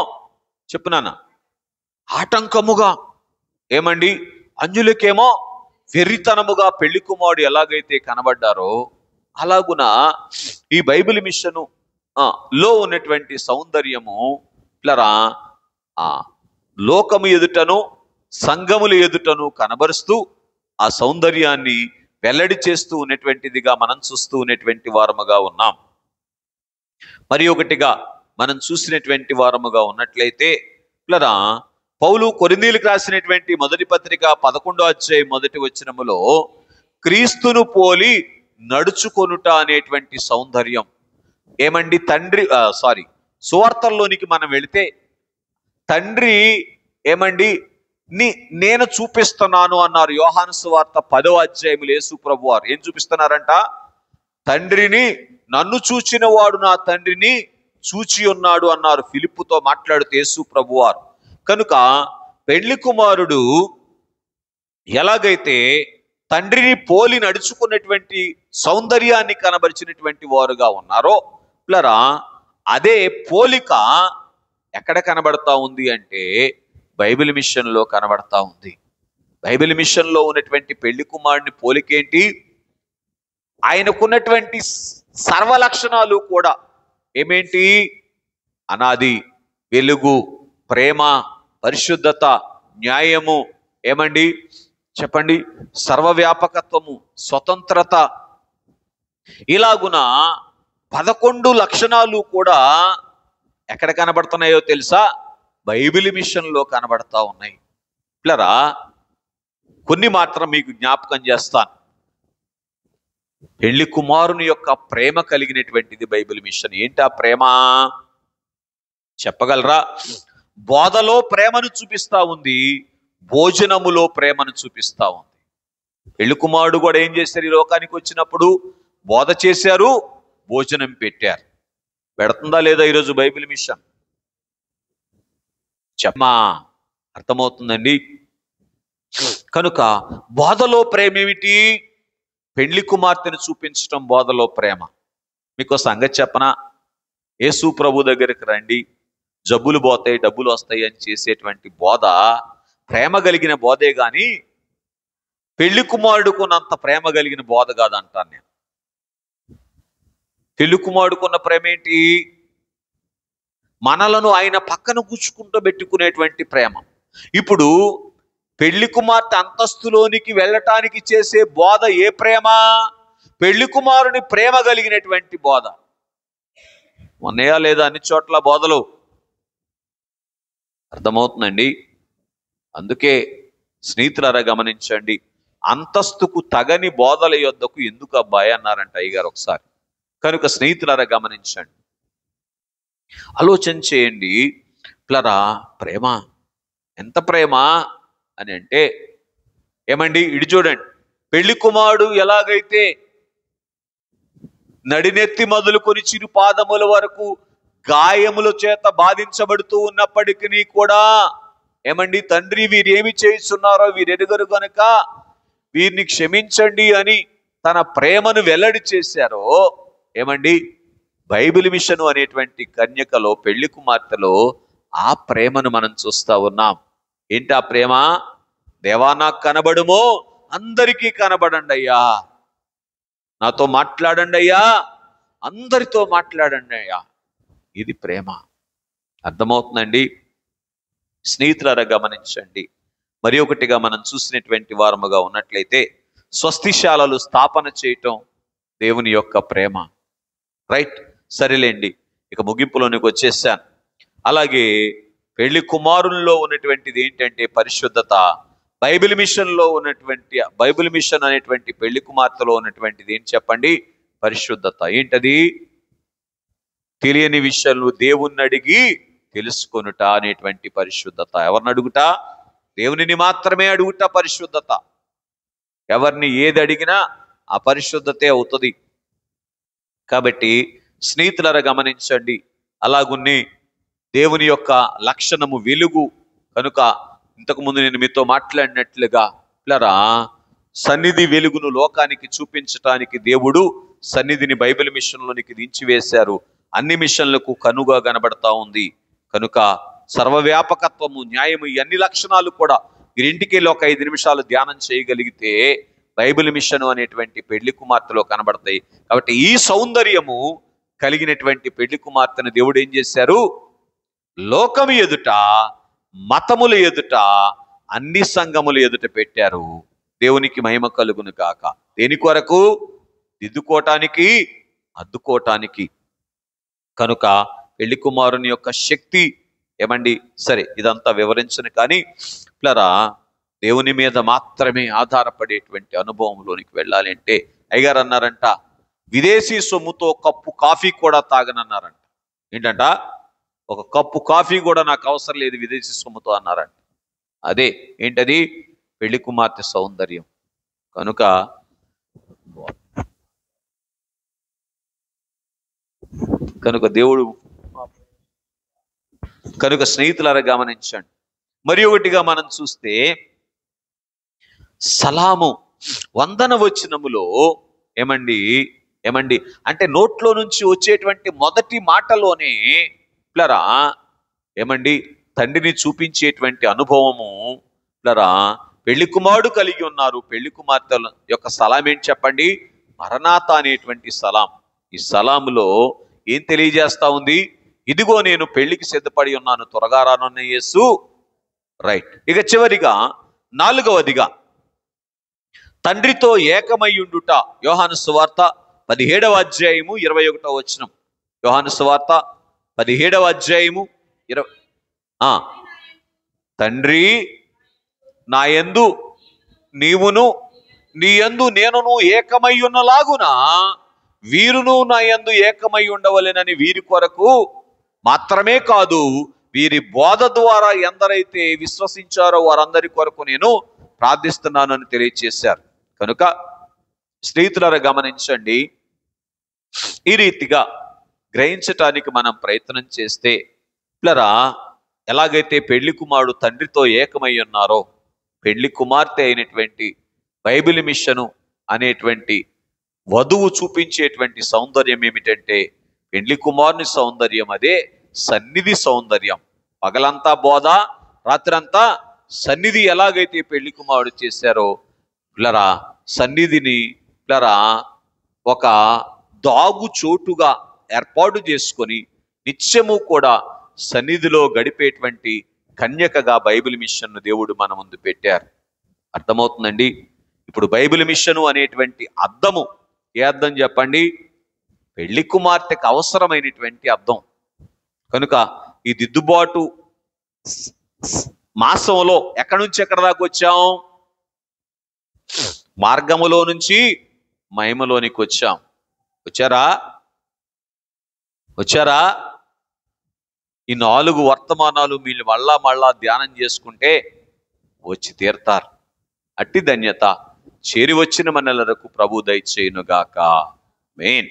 చెప్పునానా ఆటంకముగా, ఏమండి అన్యులకేమో వెర్రితనముగా పెళ్లి కుమారుడు ఎలాగైతే కనబడ్డారో అలాగున ఈ బైబిల్ మిషను లో ఉన్నటువంటి సౌందర్యము లోకము ఎదుటను సంఘముల ఎదుటను కనబరుస్తూ ఆ సౌందర్యాన్ని వెల్లడి చేస్తూ ఉన్నటువంటిదిగా మనం చూస్తూ ఉన్నటువంటి వారముగా ఉన్నాం. మరి ఒకటిగా మనం చూసినటువంటి వారముగా ఉన్నట్లయితే పౌలు కొరింథీయులకు రాసినటువంటి మొదటి పత్రిక 11వ అధ్యాయం 1వ వచనములో క్రీస్తును పోలి నడుచుకొనుట అనేటువంటి సౌందర్యం. ఏమండి సువార్తల్లోనికి మనం వెళితే తండ్రి ఏమండి నేను చూపిస్తున్నాను అన్నారు. యోహాను సువార్త 10వ అధ్యాయములో యేసు ప్రభువారు ఏం చూపిస్తున్నారంట? తండ్రిని, నన్ను చూచిన వాడు నా తండ్రిని చూచి ఉన్నాడు అన్నారు ఫిలిప్పుతో మాట్లాడుతూ యేసు ప్రభువారు. కనుక పెళ్లి కుమారుడు ఎలాగైతే తండ్రిని పోలి నడుచుకున్నటువంటి సౌందర్యాన్ని కనబరిచినటువంటి వారుగా ఉన్నారో ప్లరా అదే పోలిక ఎక్కడ కనబడతా ఉంది అంటే బైబిల్ మిషన్లో కనబడతా ఉంది. బైబిల్ మిషన్లో ఉన్నటువంటి పెళ్లి కుమారుని పోలికేంటి? ఆయనకున్నటువంటి సర్వలక్షణాలు కూడా ఏమేంటి? అనాది, వెలుగు, ప్రేమ, పరిశుద్ధత, న్యాయము, ఏమండి చెప్పండి, సర్వవ్యాపకత్వము, స్వతంత్రత, ఇలాగున 11 లక్షణాలు కూడా ఎక్కడ కనబడుతున్నాయో తెలుసా? బైబిల్ మిషన్లో కనబడతా ఉన్నాయి. పిల్లరా, కొన్ని మాత్రం మీకు జ్ఞాపకం చేస్తాను. పెళ్లి కుమారుని యొక్క ప్రేమ కలిగినటువంటిది బైబిల్ మిషన్. ఏంటి ఆ ప్రేమ? చెప్పగలరా? బోధలో ప్రేమను చూపిస్తా ఉంది, భోజనములో ప్రేమను చూపిస్తా ఉంది. పెళ్లి కుమారుడు కూడా ఏం చేశారు? ఈ లోకానికి వచ్చినప్పుడు బోధ చేశారు, భోజనం పెట్టారు. పెడుతుందా లేదా ఈరోజు బైబిల్ మిషన్? చెప్పమా, అర్థమవుతుందండి? కనుక బోధలో ప్రేమ ఏమిటి? పెళ్లి కుమార్తెను చూపించటం బోధలో ప్రేమ. మీకు సంగతి చెప్పనా? యేసు ప్రభు దగ్గరికి రండి, జబ్బులు పోతాయి, డబ్బులు వస్తాయి అని చేసేటువంటి బోధ ప్రేమ కలిగిన బోధే గాని పెళ్లి కుమారుడుకున్నంత ప్రేమ కలిగిన బోధ కాదంటాను నేను. పెళ్లి కుమారుడుకున్న ప్రేమ ఏంటి? మనలను ఆయన పక్కన కూర్చుకుంటూ పెట్టుకునేటువంటి ప్రేమ. ఇప్పుడు పెళ్లి కుమార్తె అంతస్తులోనికి వెళ్ళటానికి చేసే బోధ ఏ ప్రేమ? పెళ్లి కుమారుని ప్రేమ కలిగినటువంటి బోధ. ఉన్నాయా లేదా అన్ని చోట్ల బోధలు? అర్థమవుతుందండి? అందుకే స్నేహితులారా గమనించండి, అంతస్తుకు తగని బోధల యొద్దకు ఎందుకు అబ్బాయి అన్నారంట అయ్యగారు ఒకసారి. కనుక స్నేహితులారా గమనించండి, ఆలోచన చేయండి. పిల్లరా, ప్రేమ ఎంత ప్రేమ అని అంటే ఏమండి, ఇడి చూడండి, పెళ్లి కుమారుడు ఎలాగైతే నడినెత్తి మొదలుకొని చిరు పాదముల వరకు గాయముల చేత బాధించబడుతూ ఉన్నప్పటికీ కూడా ఏమండి, తండ్రి వీరేమి చేస్తున్నారో వీరెరుగరు గనుక వీరిని క్షమించండి అని తన ప్రేమను వెల్లడి చేశారో, ఏమండి, బైబిల్ మిషన్ అనేటువంటి కన్యకలో, పెళ్లి కుమార్తెలో ఆ ప్రేమను మనం చూస్తా ఉన్నాం. ఏంటి ఆ ప్రేమ? దేవా నాకు కనబడుమో, అందరికీ కనబడండి అయ్యా, నాతో మాట్లాడండి అయ్యా, అందరితో మాట్లాడండి అయ్యా. ఇది ప్రేమ. అర్థమవుతుందండి? స్నేహితులారా గమనించండి. మరి ఒకటిగా మనం చూసినటువంటి వారముగా ఉన్నట్లయితే స్వస్తిశాలలు స్థాపన చేయటం దేవుని యొక్క ప్రేమ. రైట్, సరేలేండి, ఇక ముగింపులోనికి వచ్చేసాను. అలాగే పెళ్లి కుమారుల్లో ఉన్నటువంటిది ఏంటంటే పరిశుద్ధత. బైబిల్ మిషన్లో ఉన్నటువంటి, బైబిల్ మిషన్ అనేటువంటి పెళ్లి కుమార్తెలో ఉన్నటువంటిది ఏంటి చెప్పండి? పరిశుద్ధత. ఏంటది? తెలియని విషయాలు దేవుణ్ణి అడిగి తెలుసుకొనుట అనేటువంటి పరిశుద్ధత. ఎవరిని అడుగుట? దేవునిని మాత్రమే అడుగుట పరిశుద్ధత. ఎవరిని ఏది అడిగినా ఆ పరిశుద్ధతే అవుతుంది. కాబట్టి స్నేహితులారా గమనించండి, అలాగున్ని దేవుని యొక్క లక్షణము వెలుగు. కనుక ఇంతకుముందు నేను మీతో మాట్లాడినట్లుగా పిల్లరా, సన్నిధి వెలుగును లోకానికి చూపించటానికి దేవుడు సన్నిధిని బైబిల్ మిషన్లోనికి దించివేశారు. అన్ని మిషన్లకు కనుగా కనబడతా ఉంది. కనుక సర్వవ్యాపకత్వము, న్యాయము, ఈ అన్ని లక్షణాలు కూడా ఇంటికి వెళ్ళి ఒక 5 నిమిషాలు ధ్యానం చేయగలిగితే బైబిల్ మిషన్ అనేటువంటి పెళ్లి కుమార్తెలో కనబడతాయి. కాబట్టి ఈ సౌందర్యము కలిగినటువంటి పెళ్లి కుమార్తెను దేవుడు ఏం చేశారు? లోకము ఎదుట, మతముల ఎదుట, అన్ని సంఘముల ఎదుట పెట్టారు. దేవునికి మహిమ కలుగును కాక. దేని కొరకు? దిద్దుకోవటానికి, అద్దుకోవటానికి. కనుక పెళ్లి కుమారుని యొక్క శక్తి ఏమండి, సరే ఇదంతా వివరించను కానీ పిల్లరా, దేవుని మీద మాత్రమే ఆధారపడేటువంటి అనుభవంలోనికి వెళ్ళాలి అంటే అయ్యగారు అన్నారంట, విదేశీ సొమ్ముతో కప్పు కాఫీ కూడా తాగనన్నారంట. ఏంటంట? ఒక కప్పు కాఫీ కూడా నాకు అవసరం లేదు విదేశీ సొమ్ముతో అన్నారంట. అదే ఏంటది? పెళ్లి కుమార్తె సౌందర్యం. కనుక దేవుడు, కనుక స్నేహితులారా గమనించండి. మరి ఒకటిగా మనం చూస్తే సలాము వందన వచనములో ఏమండి, ఏమండి, అంటే నోట్లో నుంచి వచ్చేటువంటి మొదటి మాటలోనే పిల్లరా ఏమండి తండ్రిని చూపించేటువంటి అనుభవము. పిల్లరా పెళ్లి కుమారుడు కలిగి ఉన్నారు. పెళ్లి కుమార్తె యొక్క సలాం ఏంటి చెప్పండి? మరణాత అనేటువంటి సలాం. ఈ సలాములో ఏం తెలియజేస్తా ఉంది? ఇదిగో నేను పెళ్లికి సిద్ధపడి ఉన్నాను, త్వరగా రానున్న యేసు. రైట్. ఇక చివరిగా 4వదిగా తండ్రితో ఏకమయ్యుండుట. యోహాను సువార్త 17వ అధ్యాయము 21వ వచనం. యోహాను సువార్త 17వ అధ్యాయము 20. తండ్రి నా యందు నీవును, నీ యందు నేనును ఏకమై ఉన్నలాగున వీరును నా యందు ఏకమై ఉండవలెనని వీరి కొరకు మాత్రమే కాదు, వీరి బోధ ద్వారా ఎందరైతే విశ్వసించారో వారందరి కొరకు నేను ప్రార్థిస్తున్నాను అని తెలియచేశారు. కనుక స్నేహితులారా గమనించండి, ఈ రీతిగా గ్రహించటానికి మనం ప్రయత్నం చేస్తే పిల్లరా ఎలాగైతే పెళ్లి కుమారుడు తండ్రితో ఏకమై ఉన్నారో, పెళ్లి కుమార్తె అయినటువంటి బైబిల్ మిషను అనేటువంటి వధువు చూపించేటువంటి సౌందర్యం ఏమిటంటే పెళ్లి కుమారుని సౌందర్యం అదే సన్నిధి సౌందర్యం. పగలంతా బోధ, రాత్రంతా సన్నిధి. ఎలాగైతే పెళ్లి కుమారుడు చేశారో పిల్లరా సన్నిధిని పిల్లరా ఒక దాగు చోటుగా ఏర్పాటు చేసుకొని నిత్యము కూడా సన్నిధిలో గడిపేటువంటి కన్యకగా బైబిల్ మిషన్ను దేవుడు మన ముందు పెట్టారు. అర్థమవుతుందండి? ఇప్పుడు బైబిల్ మిషను అనేటువంటి అద్దము ఏ అద్దం చెప్పండి? పెళ్లి కుమార్తెకు అవసరమైనటువంటి అద్దం. కనుక ఈ దిద్దుబాటు మాసంలో ఎక్కడి నుంచి ఎక్కడ దాకా వచ్చాం? మార్గములో నుంచి మహిమలోనికి వచ్చాం. వచ్చారా? ఈ 4 వర్తమానాలు మీరు మళ్ళా ధ్యానం చేసుకుంటే వచ్చి తీరతారు. అట్టి ధన్యత చేరి వచ్చిన మనలకు ప్రభు దయచేయునుగాక. ఆమేన్.